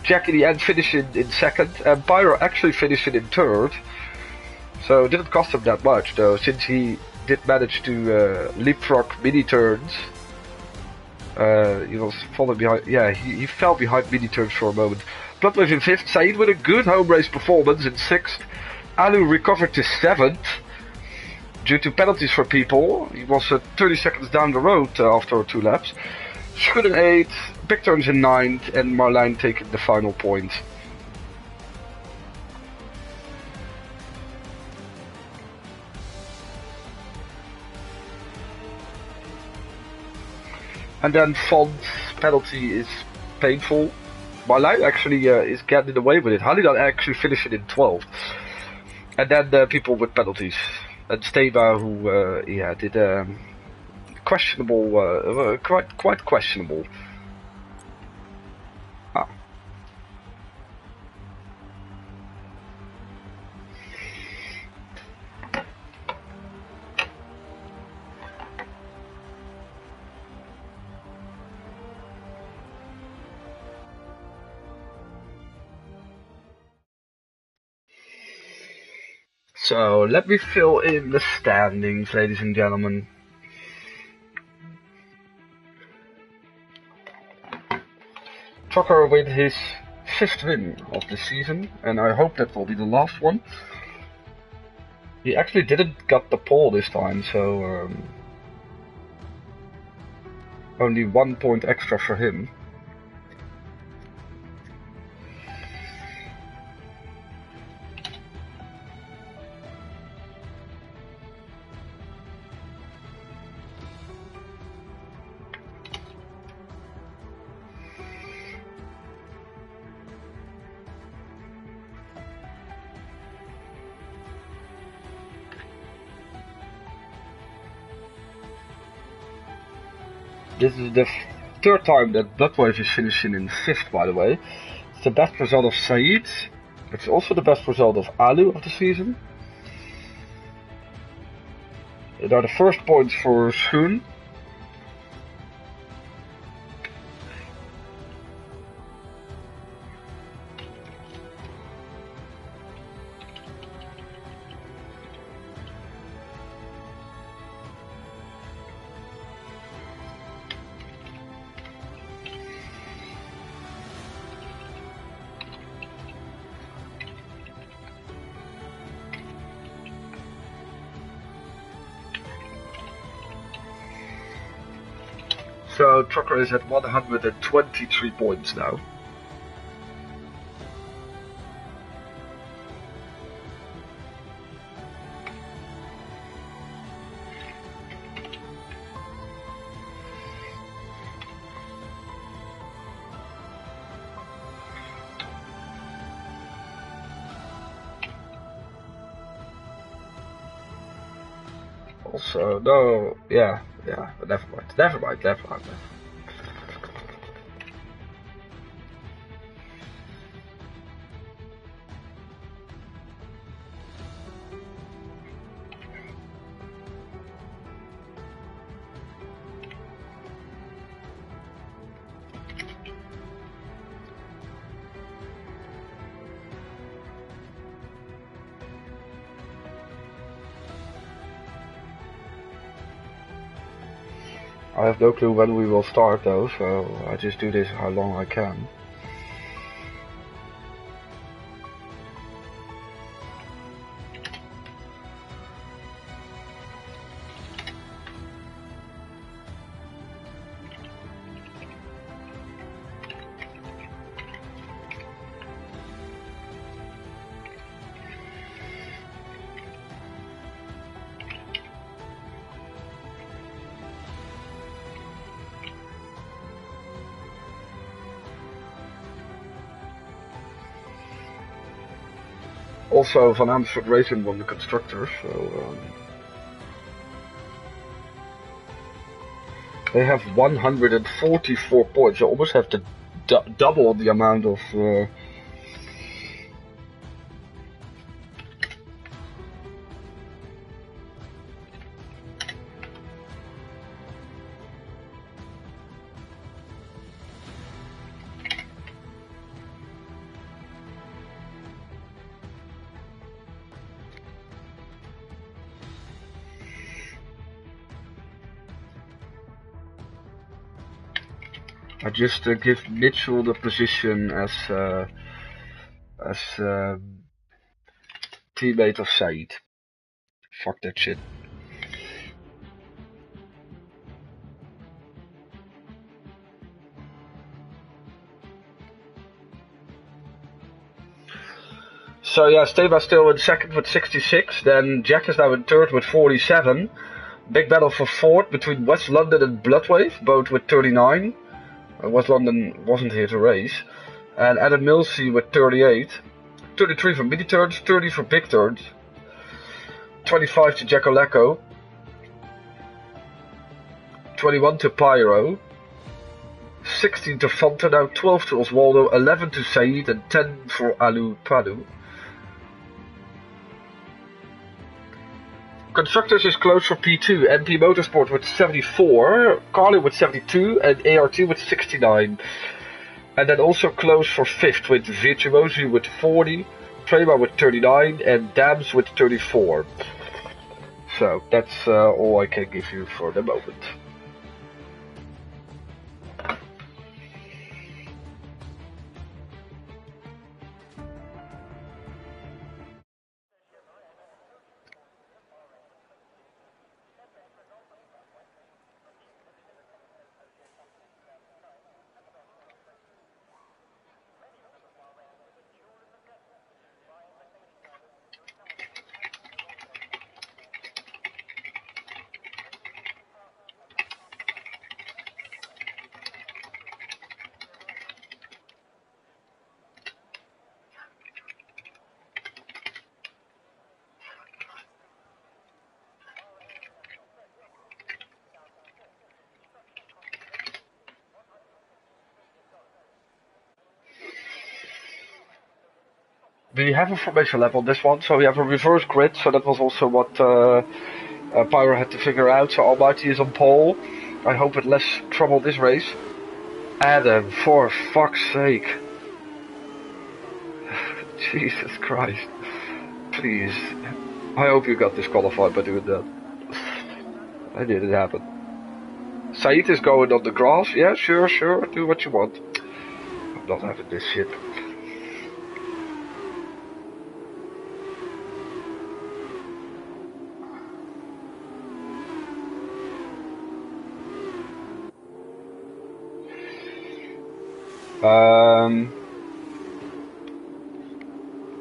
Jack in the end finishing in 2nd, and Pyro actually finishing in 3rd. So it didn't cost him that much though, since he did manage to leapfrog mini turns. He was falling behind, yeah, he fell behind mini turns for a moment. Bloodwave in 5th, Said with a good home race performance in 6th, Alu recovered to 7th. Due to penalties for people, he was 30 seconds down the road after 2 laps. Schudden 8th, Big Turns in 9th, and Marlijn taking the final point. And then Font's penalty is painful. Marlijn actually is getting away with it. Halidan actually finishing in 12th. And then people with penalties. And Steva, who did questionable, quite questionable. Ah. So, let me fill in the standings, ladies and gentlemen. Trucker with his 5th win of the season, and I hope that will be the last one. He actually didn't get the pole this time, so only 1 point extra for him. This is the third time that Bloodwave is finishing in 5th, by the way. It's the best result of Said. It's also the best result of Alu of the season. It are the first points for Schoen. So Trucker is at 123 points now. Also, no, yeah, never mind. I have no clue when we will start though, so I just do this how long I can. Also, Van Amersfoort Racing won the constructors, so they have 144 points. They almost have to double the amount of. I just give Mitchell the position as teammate of Said. Fuck that shit. So yeah, Steva still in second with 66. Then Jack is now in third with 47. Big battle for fourth between West London and Bloodwave, both with 39. West London wasn't here to race. And Adam Millsy with 38. 33 for mini turns, 30 for big turns. 25 to Jack O'Lecco. 21 to Pyro. 16 to Fanta, now 12 to Oswaldo, 11 to Said, and 10 for Alu Padu. Constructors is close for P2, MP Motorsport with 74, Carly with 72, and ART with 69. And then also close for 5th with Virtuosi with 40, Trema with 39, and Dams with 34. So that's all I can give you for the moment. we have a formation lap on this one, so we have a reverse grid, so that was also what Pyro had to figure out. So Almighty is on pole. I hope it less trouble this race. Adam, for fuck's sake. Jesus Christ. Please. I hope you got disqualified by doing that. I didn't happen. Said is going on the grass. Yeah, sure, do what you want. I'm not having this shit.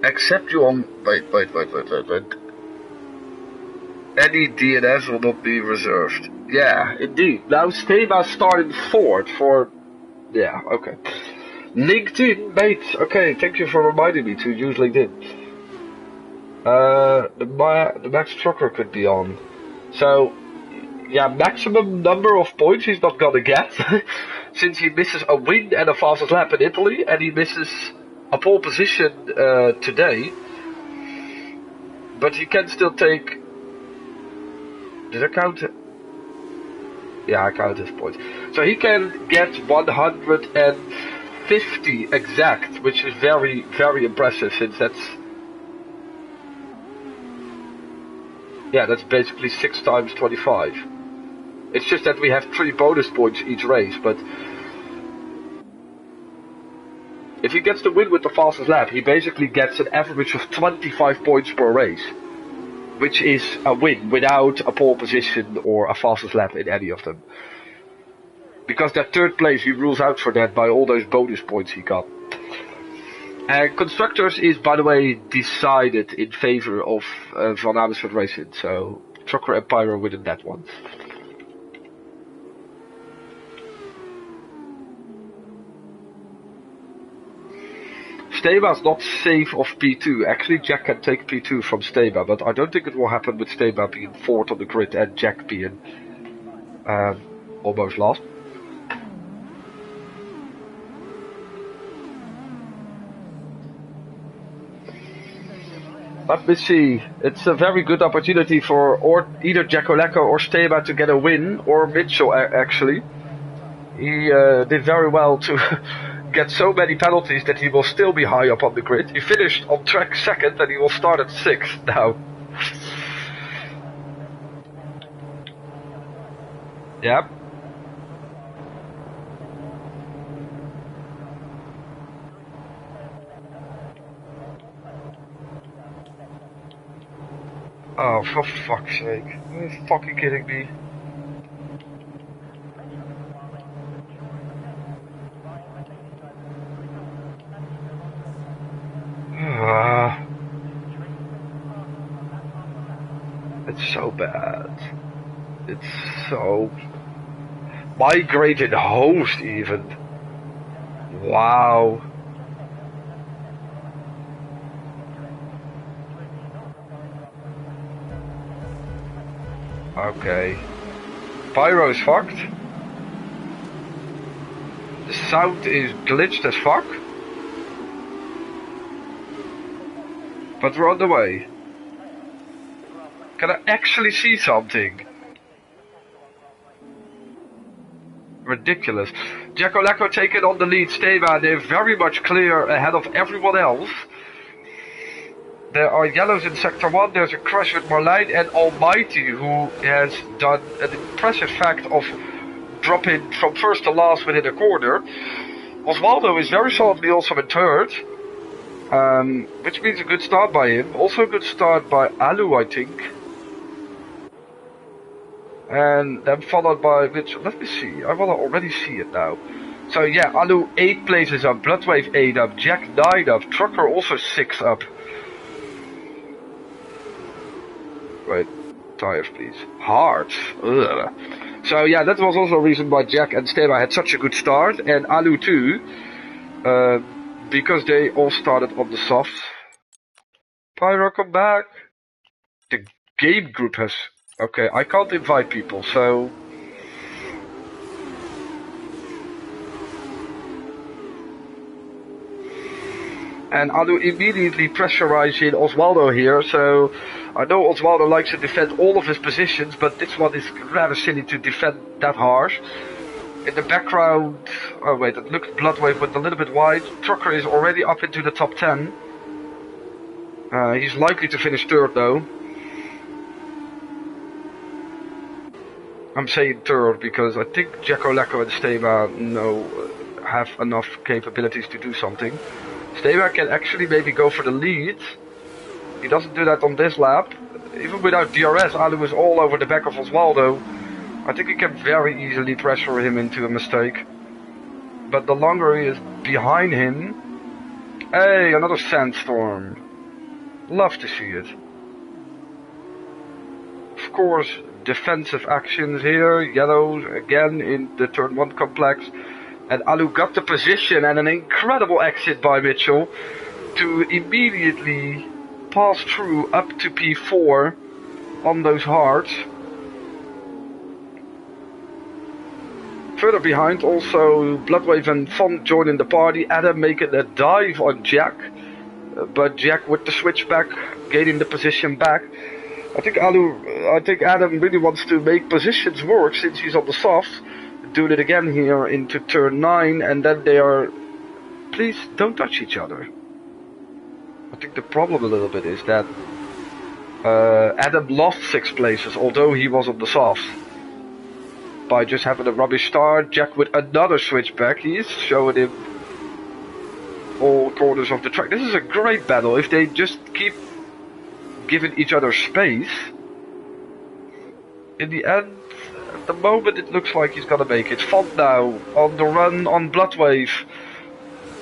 Except you on... Wait. Any DNS will not be reserved. Yeah, indeed. Now Steba started forward for... Yeah, okay. LinkedIn, mate. Okay, thank you for reminding me to use LinkedIn. The Max Trucker could be on. So, yeah, maximum number of points he's not gonna get. Since he misses a win and a fastest lap in Italy, and he misses a pole position today. But he can still take... Did I count it? Yeah, I counted his points. So he can get 150 exact, which is very, very impressive, since that's... Yeah, that's basically 6 times 25. It's just that we have 3 bonus points each race, but... If he gets the win with the fastest lap, he basically gets an average of 25 points per race. Which is a win without a pole position or a fastest lap in any of them. Because that third place he rules out for that by all those bonus points he got. And Constructors is, by the way, decided in favor of Van Amersfoort Racing. So Trucker and Pyro win that one. Steba's not safe of P2. Actually, Jack can take P2 from Steba, but I don't think it will happen with Steba being 4th on the grid and Jack being almost last. Let me see. It's a very good opportunity for either Jackoleko or Steba to get a win, or Mitchell actually. He did very well to get so many penalties that he will still be high up on the grid. He finished on track 2nd and he will start at 6th now. Yep. Oh, for fuck's sake. Are you fucking kidding me? It's so bad. It's so... Migrated host even. Wow. Okay. Pyro's fucked. The sound is glitched as fuck. But we're on the way. Can I actually see something? Ridiculous. Jackoleko taking on the lead. Steba, they're very much clear ahead of everyone else. There are yellows in sector 1, there's a crash with Marlijn and Almighty, who has done an impressive fact of dropping from first to last within a corner. Osvaldo is very solidly also in third, which means a good start by him. Also a good start by Alu, I think. And then followed by, let me see, I want to already see it now. So yeah, Alu 8 places up, Bloodwave 8 up, Jack 9 up, Trucker also 6 up. Wait, tires please. Hearts. Ugh. So yeah, that was also a reason why Jack and Steba had such a good start, and Alu too, because they all started on the soft. Pyro, come back. The game group has... Okay, I can't invite people, so... And Alu immediately pressurizing Osvaldo here, so I know Osvaldo likes to defend all of his positions, but this one is rather silly to defend that harsh. In the background, oh wait, it looks Bloodwave went a little bit wide. Trucker is already up into the top 10. He's likely to finish third though. I'm saying third because I think Jacko, Lecco and Steba have enough capabilities to do something. Steba can actually maybe go for the lead. He doesn't do that on this lap. Even without DRS, Alu is all over the back of Osvaldo. I think he can very easily pressure him into a mistake. But the longer he is behind him... Hey, another sandstorm. Love to see it. Of course, defensive actions here. Yellow again in the turn 1 complex. And Alu got the position and an incredible exit by Mitchell to immediately pass through up to P4 on those hards. Further behind also Bloodwave and Font joining the party. Adam making a dive on Jack. But Jack with the switchback gaining the position back. I think Adam really wants to make positions work since he's on the soft. Doing it again here into turn 9 and then they are... Please don't touch each other. I think the problem a little bit is that Adam lost 6 places although he was on the soft. By just having a rubbish start, Jack with another switchback, he's showing him all corners of the track. This is a great battle if they just keep giving each other space. In the end, at the moment it looks like he's gonna make it. Font now on the run on Bloodwave.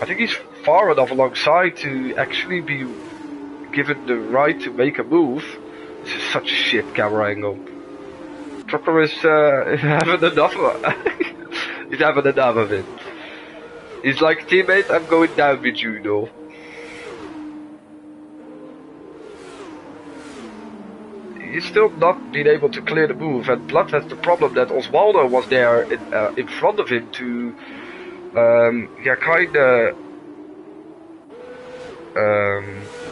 I think he's far enough alongside to actually be given the right to make a move. This is such a shit camera angle. Trucker is having enough he's having enough of it. He's like, teammate, I'm going down with you though. He's still not been able to clear the move, and Blood has the problem that Osvaldo was there in front of him to kinda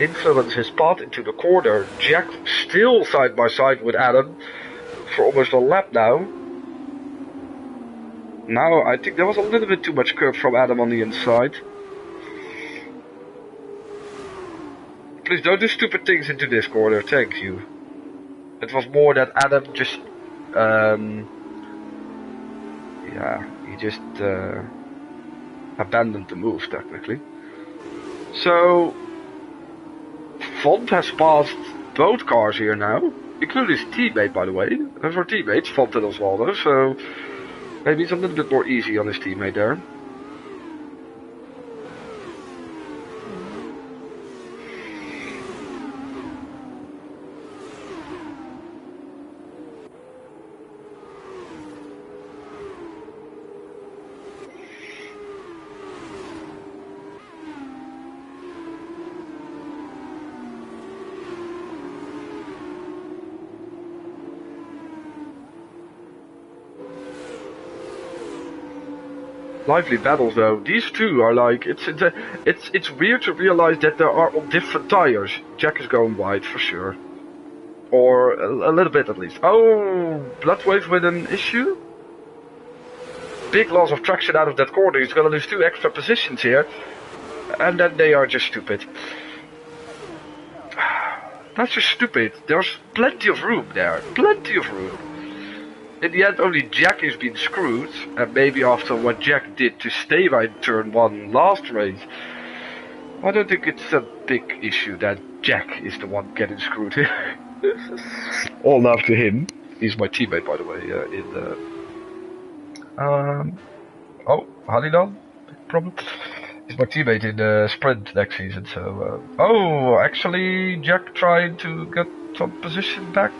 influence his path into the corner. Jack still side by side with Adam for almost a lap now. Now I think there was a little bit too much curve from Adam on the inside. Please don't do stupid things into this corner, thank you. It was more that Adam just he just abandoned the move technically. So Font has passed both cars here now. Including his teammate, by the way. And for teammates, Font and Osvaldo, so maybe it's a little bit more easy on his teammate there. Lively battles though. These two are like it's weird to realize that they are on different tires. Jack is going wide for sure, or a little bit at least. Oh, Bloodwave with an issue. Big loss of traction out of that corner. He's gonna lose 2 extra positions here, and then they are just stupid. That's just stupid. There's plenty of room there. Plenty of room. In the end, only Jack is being screwed, and maybe after what Jack did to Steva in turn 1 last race, I don't think it's a big issue that Jack is the one getting screwed here. All love to him. He's my teammate, by the way, in the... Oh, Halidal? Problem? He's my teammate in the sprint next season, so... Oh, actually, Jack trying to get some position back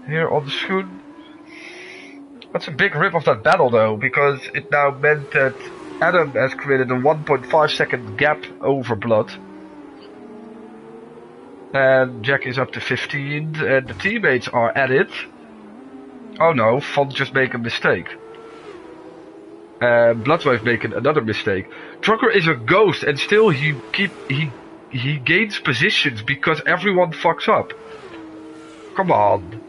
here on the schoon. That's a big rip of that battle though, because it now meant that Adam has created a 1.5 second gap over Blood. And Jack is up to 15, and the teammates are at it. Oh no, Font just made a mistake. Bloodwave making another mistake. Trucker is a ghost, and still he gains positions because everyone fucks up. Come on.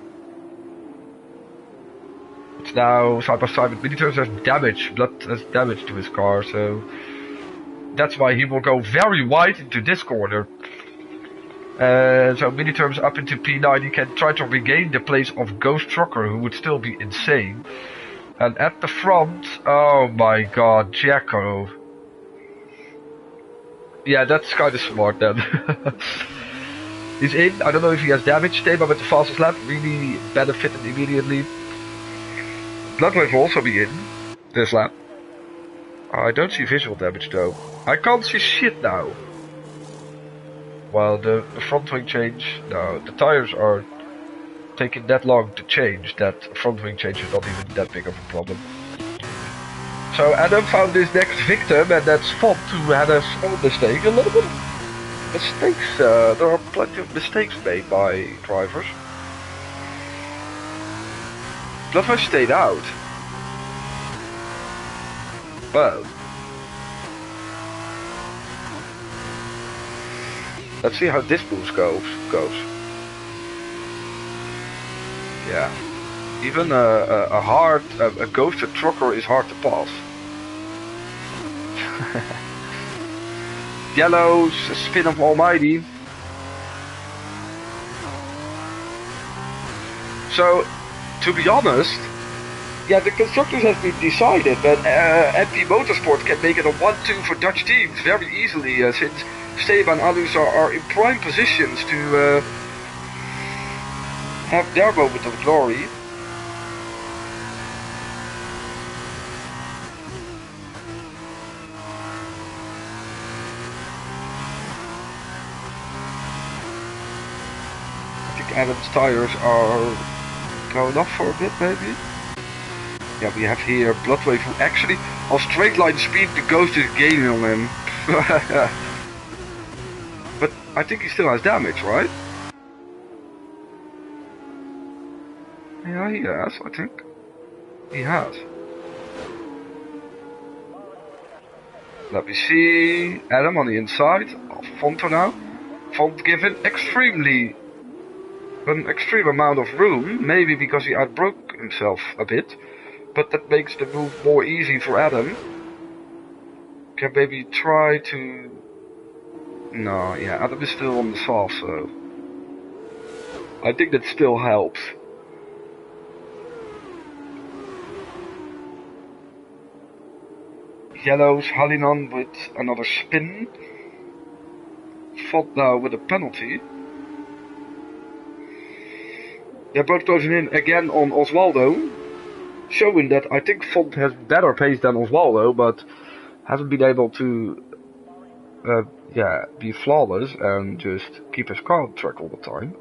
It's now side by side with Miniturns has damage. Blood has damage to his car, so that's why he will go very wide into this corner. So Miniturns up into P9, he can try to regain the place of Ghost Trucker, who would still be insane. And at the front, oh my god, Jacko. Yeah, that's kind of smart then. He's in, I don't know if he has damage, stay but with the fastest lap, really benefited immediately. Bloodwave will also be in this lap. I don't see visual damage though. I can't see shit now. Well, the front wing change, no, the tires are taking that long to change, that front wing change is not even that big of a problem. So Adam found his next victim, and that's Font, who had a small mistake, a little bit of mistakes, there are plenty of mistakes made by drivers. Bloodwave stayed out. Well, let's see how this boost goes. Yeah, even a ghosted trucker is hard to pass. Yellow's spin of Almighty. So, to be honest, yeah, the constructors have been decided, but MP Motorsport can make it a 1-2 for Dutch teams very easily, since Steba and Alus are in prime positions to have their moment of glory. I think Adam's tires are going off for a bit, maybe. Yeah, we have here Bloodwave, who actually, on straight line speed, the Ghost is gaining on him. But I think he still has damage, right? Yeah, he has, I think. He has. Let me see. Adam on the inside. Fonto now. Font given an extreme amount of room, maybe because he outbroke himself a bit. But that makes the move more easy for Adam. Can maybe try to... No, yeah, Adam is still on the soft, so... I think that still helps. Yellow's hauling on with another spin. Fought now with a penalty. Yeah, both closing in again on Osvaldo. Showing that I think Font has better pace than Osvaldo, but hasn't been able to be flawless and just keep his car on track all the time.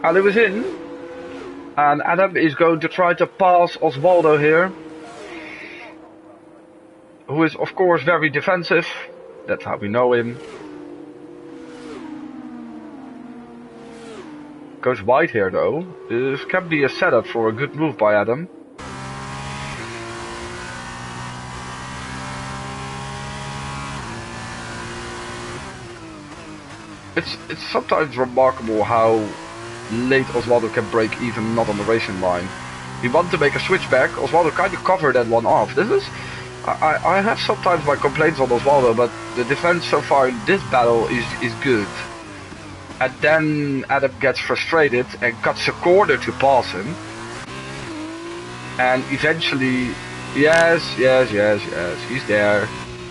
Ali was in, and Adam is going to try to pass Osvaldo here, who is of course very defensive. That's how we know him. Goes wide here though. This can be a setup for a good move by Adam. It's sometimes remarkable how late Osvaldo can break even not on the racing line. He wanted to make a switchback, Osvaldo kind of covered that one off. This is... I have sometimes my complaints on Osvaldo, but the defense so far in this battle is good. And then Adam gets frustrated and cuts a corner to pass him. And eventually... Yes, he's there.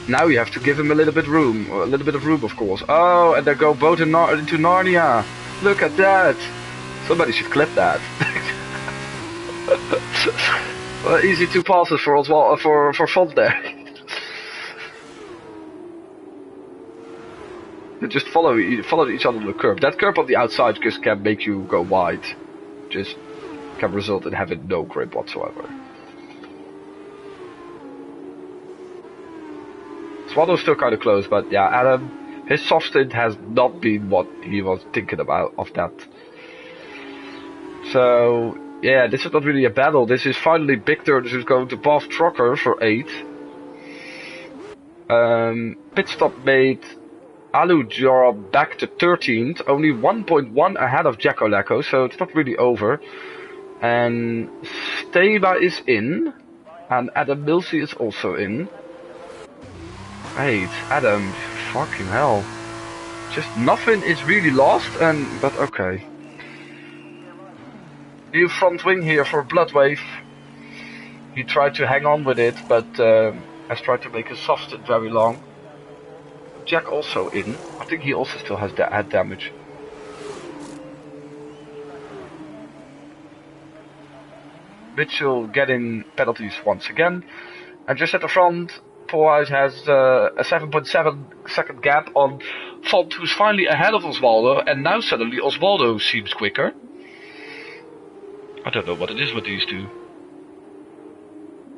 Now you have to give him a little bit room, of course. Oh, and they go both into Narnia. Look at that. Somebody should clip that. Well, easy two passes for Oswald, for Font there. They just follow each other on the curb. That curb on the outside just can make you go wide. Just can result in having no grip whatsoever. Swallow's still kind of close, but yeah, Adam, his soft stint has not been what he was thinking about of that. So, yeah, this is not really a battle. This is finally Big Turns who's going to pass Trucker for 8. Pit stop made Alu drop back to 13th, only 1.1 ahead of Jacko Lacko, so it's not really over. And Steba is in, and Adam Milsey is also in. Wait, Adam, fucking hell. Just nothing is really lost, but okay. New front wing here for Bloodwave. He tried to hang on with it, but has tried to make his soft stint very long. Jack also in. I think he also still has head damage. Mitchell getting penalties once again. And just at the front, Paul has a 7.7 second gap on Font, who's finally ahead of Osvaldo, and now suddenly Osvaldo seems quicker. I don't know what it is with these two.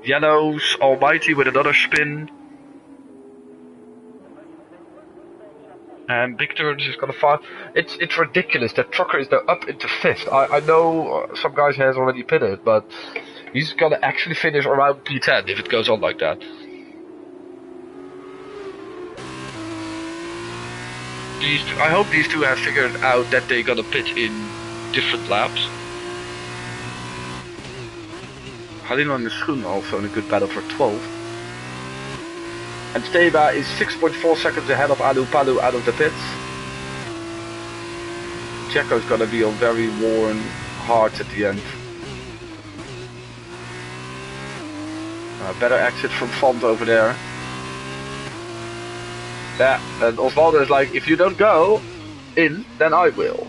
Yellows, Almighty with another spin. And Big Turns is gonna fight. It's ridiculous that Trucker is now up into 5th. I know some guys has already pitted, but he's gonna actually finish around P10 if it goes on like that. I hope these two have figured out that they're gonna pit in different laps. Halil on the Schoen also in a good battle for 12. And Steba is 6.4 seconds ahead of Alu Palu out of the pits. Jacko's gonna be on very worn hearts at the end. Better exit from Font over there. Yeah, and Osvaldo is like, if you don't go in, then I will.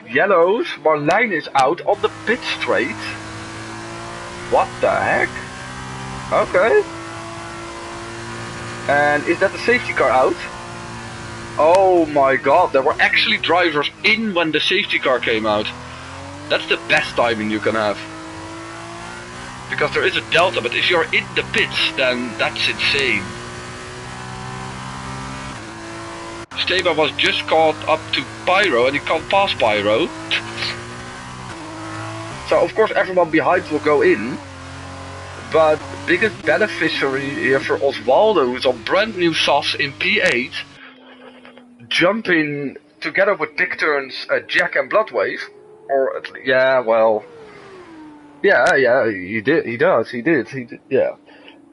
Yellows, Marlijn is out on the pit straight. What the heck? Okay. And is that the safety car out? Oh my god, there were actually drivers in when the safety car came out. That's the best timing you can have. Because there is a delta, but if you're in the pits, then that's insane. Steba was just caught up to Pyro and he can't pass Pyro. So of course everyone behind will go in. But biggest beneficiary here for Osvaldo, who's on brand new softs in P8, jumping together with Big Turns, Jack and Bloodwave. Or yeah, well, yeah, he did, yeah.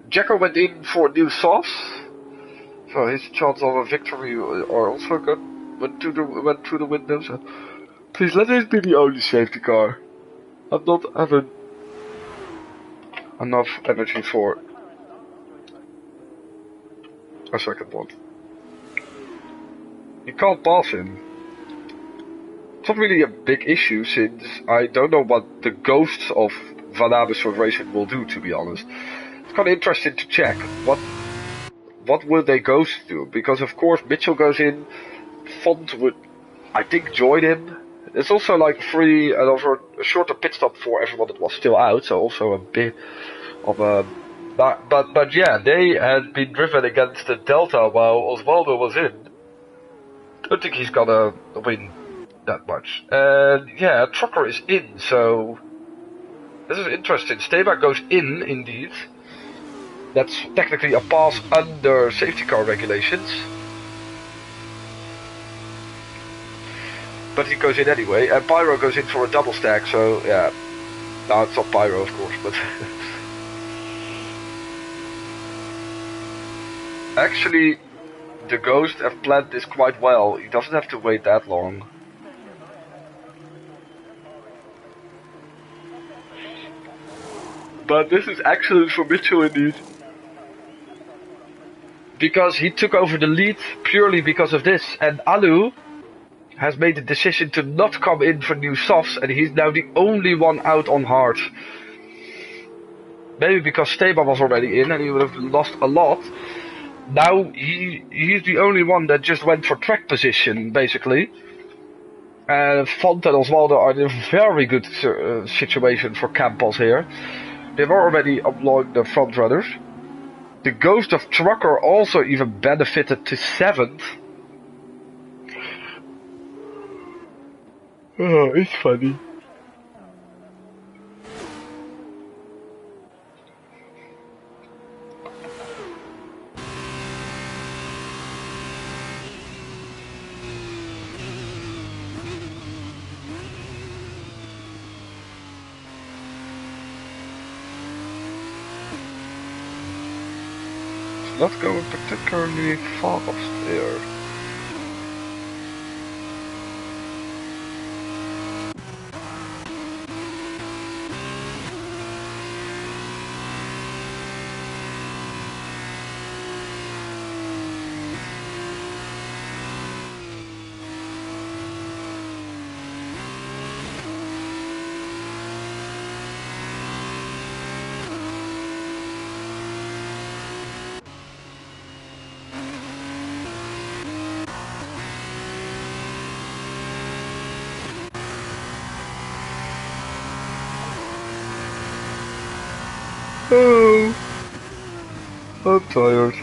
Jacko went in for new softs. So his chance of a victory are also good. Went through the windows. Please let this be the only safety car. I'm not having enough energy for a second one. You can't pass him. It's not really a big issue since I don't know what the ghosts of Vanabis Celebration will do, to be honest. It's kind of interesting to check what will they ghost do? Because of course Mitchell goes in, Font would, I think, join him. It's also like free and over a shorter pit stop for everyone that was still out, so also a bit of a... But yeah, they had been driven against the Delta while Osvaldo was in. I don't think he's gonna win that much. And yeah, Trucker is in, so... This is interesting. Steba goes in, indeed. That's technically a pass under safety car regulations. But he goes in anyway, and Pyro goes in for a double stack, so yeah. No, it's not Pyro, of course, but... Actually, the Ghost have planned this quite well. He doesn't have to wait that long. But this is excellent for Mitchell indeed. Because he took over the lead purely because of this. And Alu has made the decision to not come in for new softs, and he's now the only one out on hard. Maybe because Steba was already in and he would have lost a lot. Now he's the only one that just went for track position, basically. And Font and Oswaldo are in a very good situation for Campos here. They've already uploaded the front runners. The Ghost of Trucker also even benefited to 7th. Oh, it's funny. Not going particularly fast here. Oh, I'm tired.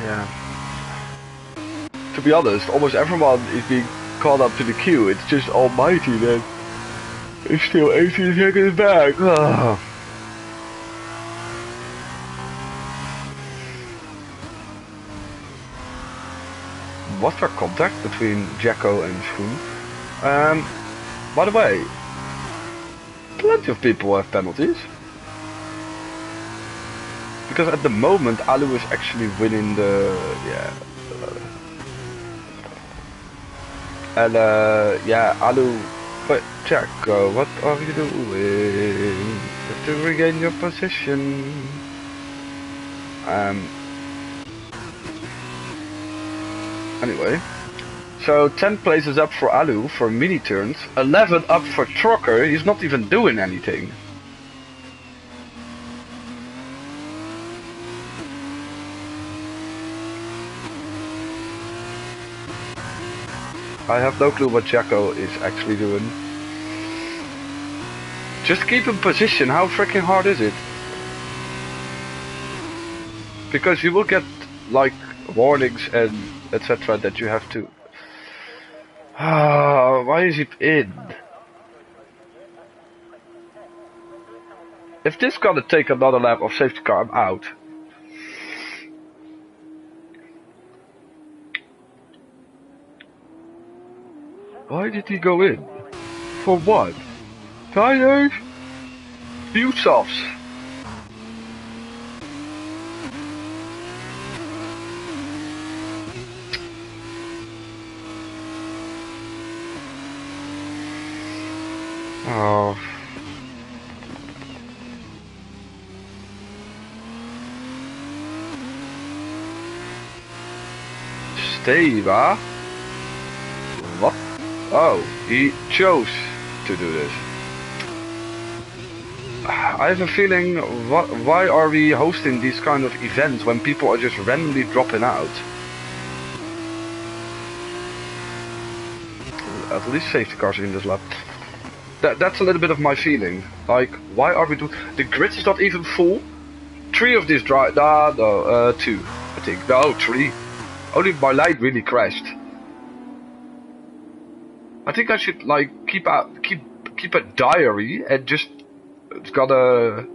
Yeah. To be honest, almost everyone is being called up to the queue. It's just Almighty that is still 18 seconds back. Ugh. Was there contact between Jacko and Schoen? By the way, plenty of people have penalties. Because at the moment, Alu is actually winning the... yeah. Yeah, Alu... But Jacko, what are you doing? You have to regain your position. Anyway. So 10 places up for Alu for mini turns. 11 up for Trucker. He's not even doing anything. I have no clue what Jacko is actually doing. Just keep in position, how freaking hard is it? Because you will get like warnings and etc. that you have to Why is he in? If this gonna take another lap of safety car, I'm out. Why did he go in? For what? Tires? Fuel softs. Oh. Steve, huh? What? Oh, he chose to do this. I have a feeling, why are we hosting these kind of events when people are just randomly dropping out? At least safety cars in this lap. That's a little bit of my feeling. Like, why are we doing... The grid is not even full. 3 of these drive... no, 2, I think. No, 3. Only my light really crashed. I think I should, like, keep a diary and just... It's gotta...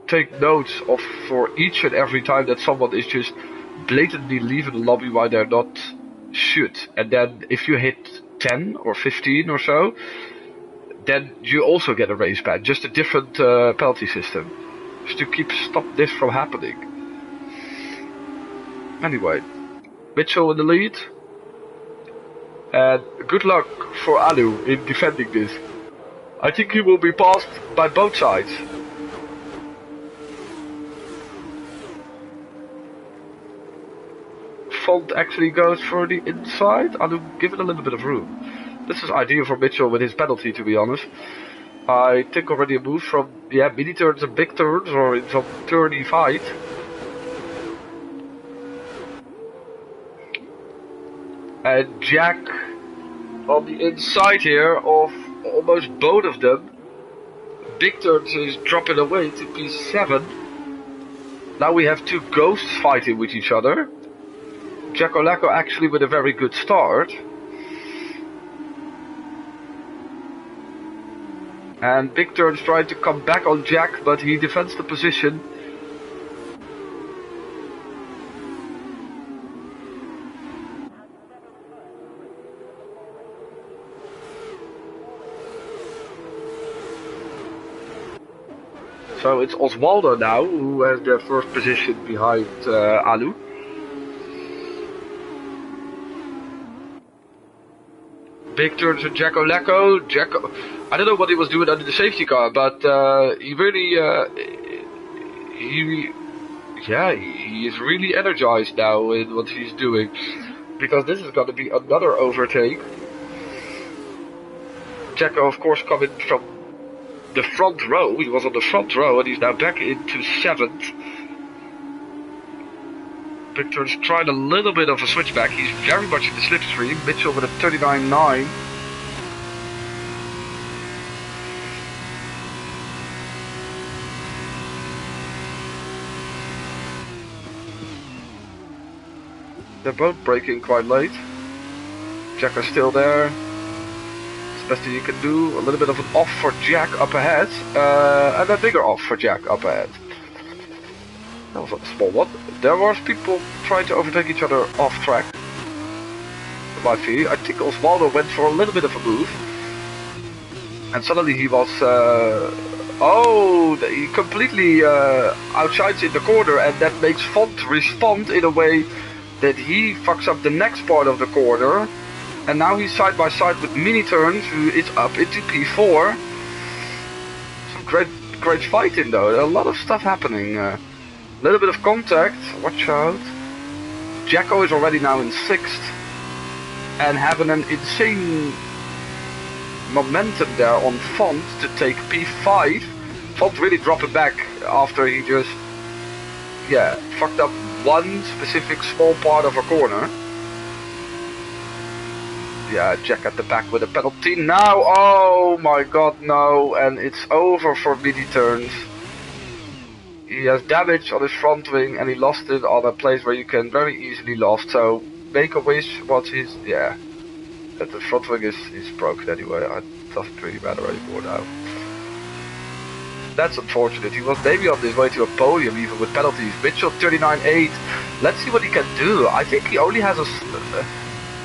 take notes of for each and every time that someone is just blatantly leaving the lobby while they're not should. And then if you hit 10 or 15 or so, then you also get a race ban. Just a different penalty system. Just to stop this from happening. Anyway, Mitchell in the lead. And good luck for Alu in defending this. I think he will be passed by both sides. Font actually goes for the inside. Alu, give it a little bit of room. This is ideal for Mitchell with his penalty, to be honest. I think already a move from, mini turns and big turns, or in some turny fight. And Jack on the inside here of almost both of them. Big turns is dropping away to P7. Now we have 2 ghosts fighting with each other. Jacko Lacko actually with a very good start. And Big Turn's trying to come back on Jack, but he defends the position. So it's Oswaldo now who has the first position behind Alu. Big turns to Jacko Lacko. Jacko, I don't know what he was doing under the safety car, but he really, he is really energized now in what he's doing, because this is going to be another overtake. Jacko, of course, coming from the front row. He was on the front row, and he's now back into 7th. Big Turn's trying a little bit of a switchback. He's very much in the slipstream. Mitchell with a 39.9. They're both braking quite late. Jack is still there. It's the best that you can do. A little bit of an off for Jack up ahead. And a bigger off for Jack up ahead. That was a small one. There was people trying to overtake each other off track. My feeling. I think Oswaldo went for a little bit of a move. And suddenly he was... he completely outshines in the corner, and that makes Font respond in a way that he fucks up the next part of the corner. And now he's side by side with Mini Turns, who is up into P4. Some great fighting though. A lot of stuff happening. Little bit of contact, watch out. Jacko is already now in 6th and having an insane momentum there on Font to take P5. Font really dropping back after he just fucked up one specific small part of a corner. Yeah, Jack at the back with a penalty now. Oh my god, no, and it's over for Mini Turns. He has damage on his front wing and he lost it on a place where you can very easily lost, so make a wish. What's his? Yeah, that the front wing is broken anyway. It doesn't really matter anymore now. That's unfortunate. He was maybe on his way to a podium even with penalties. Mitchell 39.8. Let's see what he can do. I think he only has a...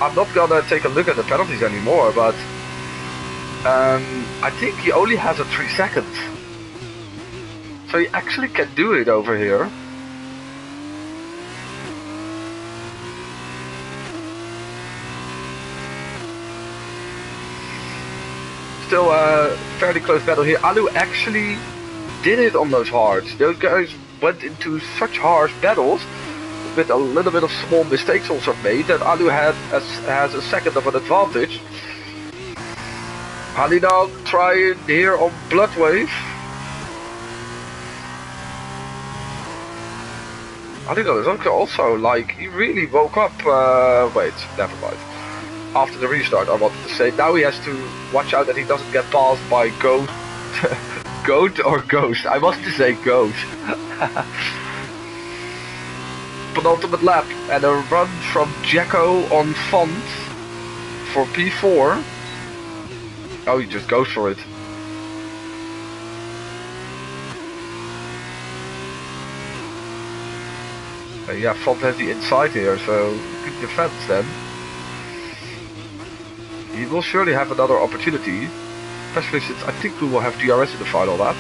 I'm not gonna take a look at the penalties anymore, but... I think he only has a 3 seconds. So he actually can do it over here. Still a fairly close battle here. Alu actually did it on those hards. Those guys went into such harsh battles with a little bit of small mistakes also made that Alu has a second of an advantage. Ali now trying here on Bloodwave. Ali is also like he really woke up. Wait, never mind. After the restart, I wanted to say now he has to watch out that he doesn't get passed by Goat. Goat or Ghost? I wanted to say Goat. Penultimate lap and a run from Jacko on Font for P4. Oh, he just goes for it. Yeah, Font has the inside here, so good defense then. He will surely have another opportunity. Especially since I think we will have DRS in the final lap.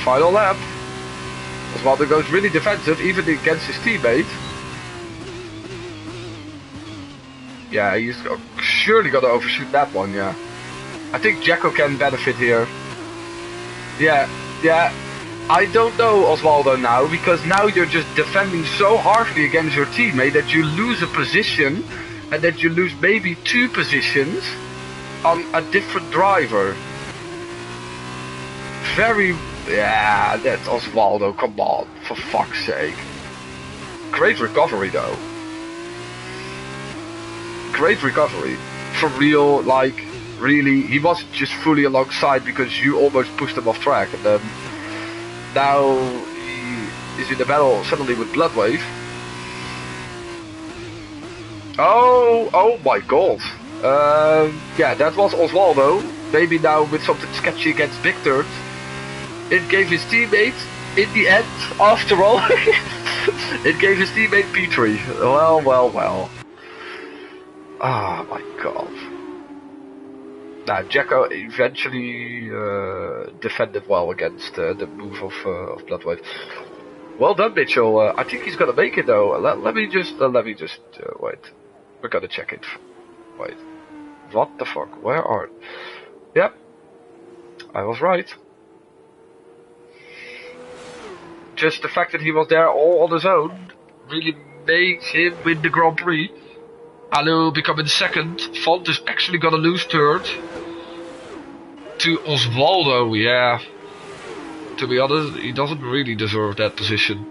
Final lap. Osvaldo goes really defensive, even against his teammate. Yeah, he's surely got to overshoot that one, yeah. I think Jacko can benefit here. Yeah. I don't know, Osvaldo, now, because now you're just defending so harshly against your teammate that you lose a position, and that you lose maybe 2 positions on a different driver. Yeah, that's Osvaldo, come on, for fuck's sake. Great recovery, though. Great recovery. For real, like, really, he wasn't just fully alongside because you almost pushed him off track, and then now he is in the battle suddenly with Bloodwave. Oh my god. Yeah, that was Osvaldo. Maybe now with something sketchy against Victor. It gave his teammate, in the end, after all, it gave his teammate P3. Well. Ah, my god. Nah, Jacko eventually defended well against the move of Bloodwave. Well done, Mitchell. I think he's gonna make it though. Let me just wait. We're gonna check it. Wait. What the fuck? Where are? Yep. I was right. Just the fact that he was there all on his own really makes him win the Grand Prix. Alu becoming second. Font is actually gonna lose third. To Osvaldo, yeah. To be honest, he doesn't really deserve that position.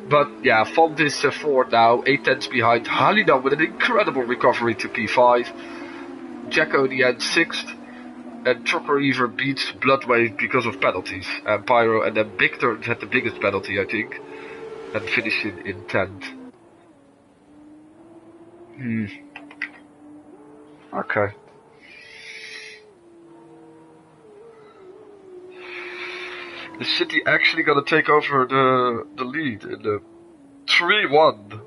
But yeah, Font is fourth now, 8 tenths behind. Halina with an incredible recovery to P5. Jacko in the end 6th. And Trucker Ever beats Bloodwave because of penalties. And Pyro and then Victor had the biggest penalty, I think. And finishing in 10th. Okay. The City actually gonna take over the lead in the 3-1.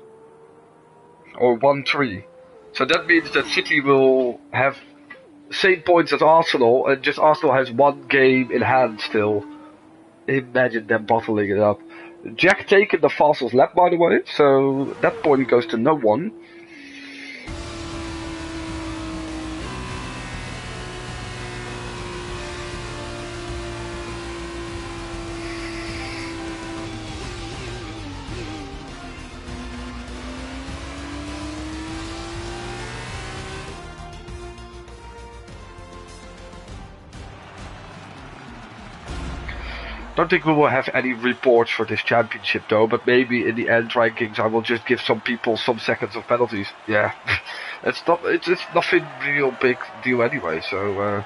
Or 1-3. So that means that City will have same points as Arsenal, and just Arsenal has 1 game in hand still. Imagine them bottling it up. Jack taking the fastest lap, by the way, so that point goes to no one. don't think we will have any reports for this championship though, but maybe in the end rankings I will just give some people some seconds of penalties. Yeah, it's nothing real big deal anyway. So.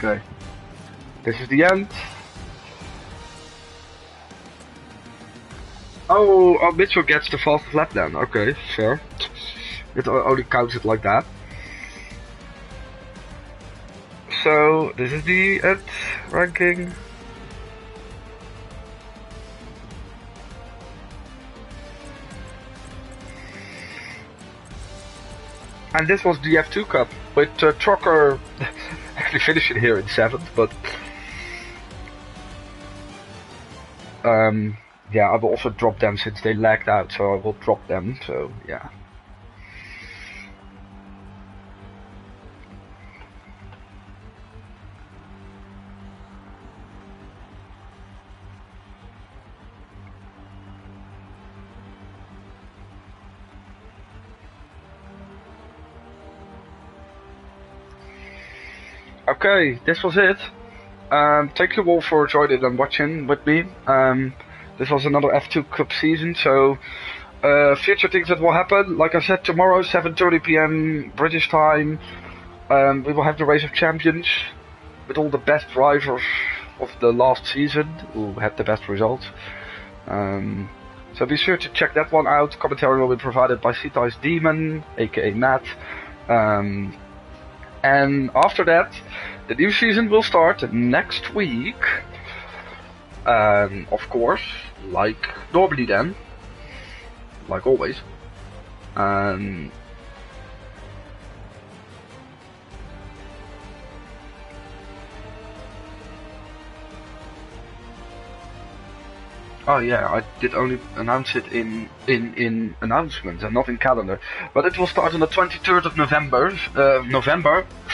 Okay, this is the end. Oh, Mitchell gets the fastest lap then. Okay, sure. It only counts it like that. So, this is the end ranking. And this was the F2 Cup, with Trucker actually finishing here in 7th, but yeah, I will also drop them since they lagged out, so I will drop them, so yeah. Okay, this was it. Thank you all for joining and watching with me. This was another F2 Cup season, so future things that will happen, like I said, tomorrow 7:30 PM British time, we will have the Race of Champions with all the best drivers of the last season who had the best results. So be sure to check that one out. Commentary will be provided by Sitai's Demon, aka Matt. And after that, the new season will start next week. Of course, like normally then, like always. Oh yeah, I did only announce it in announcements and not in calendar. But it will start on the 23rd of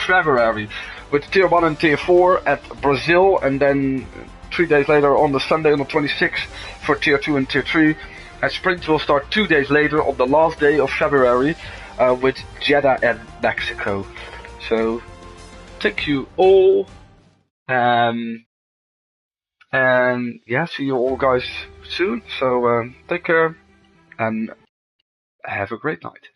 February, with Tier 1 and Tier 4 at Brazil, and then 3 days later on the Sunday on the 26th for Tier 2 and Tier 3. And Sprint will start 2 days later on the last day of February with Jeddah and Mexico. So, thank you all. And yeah, see you all guys soon. So take care and have a great night.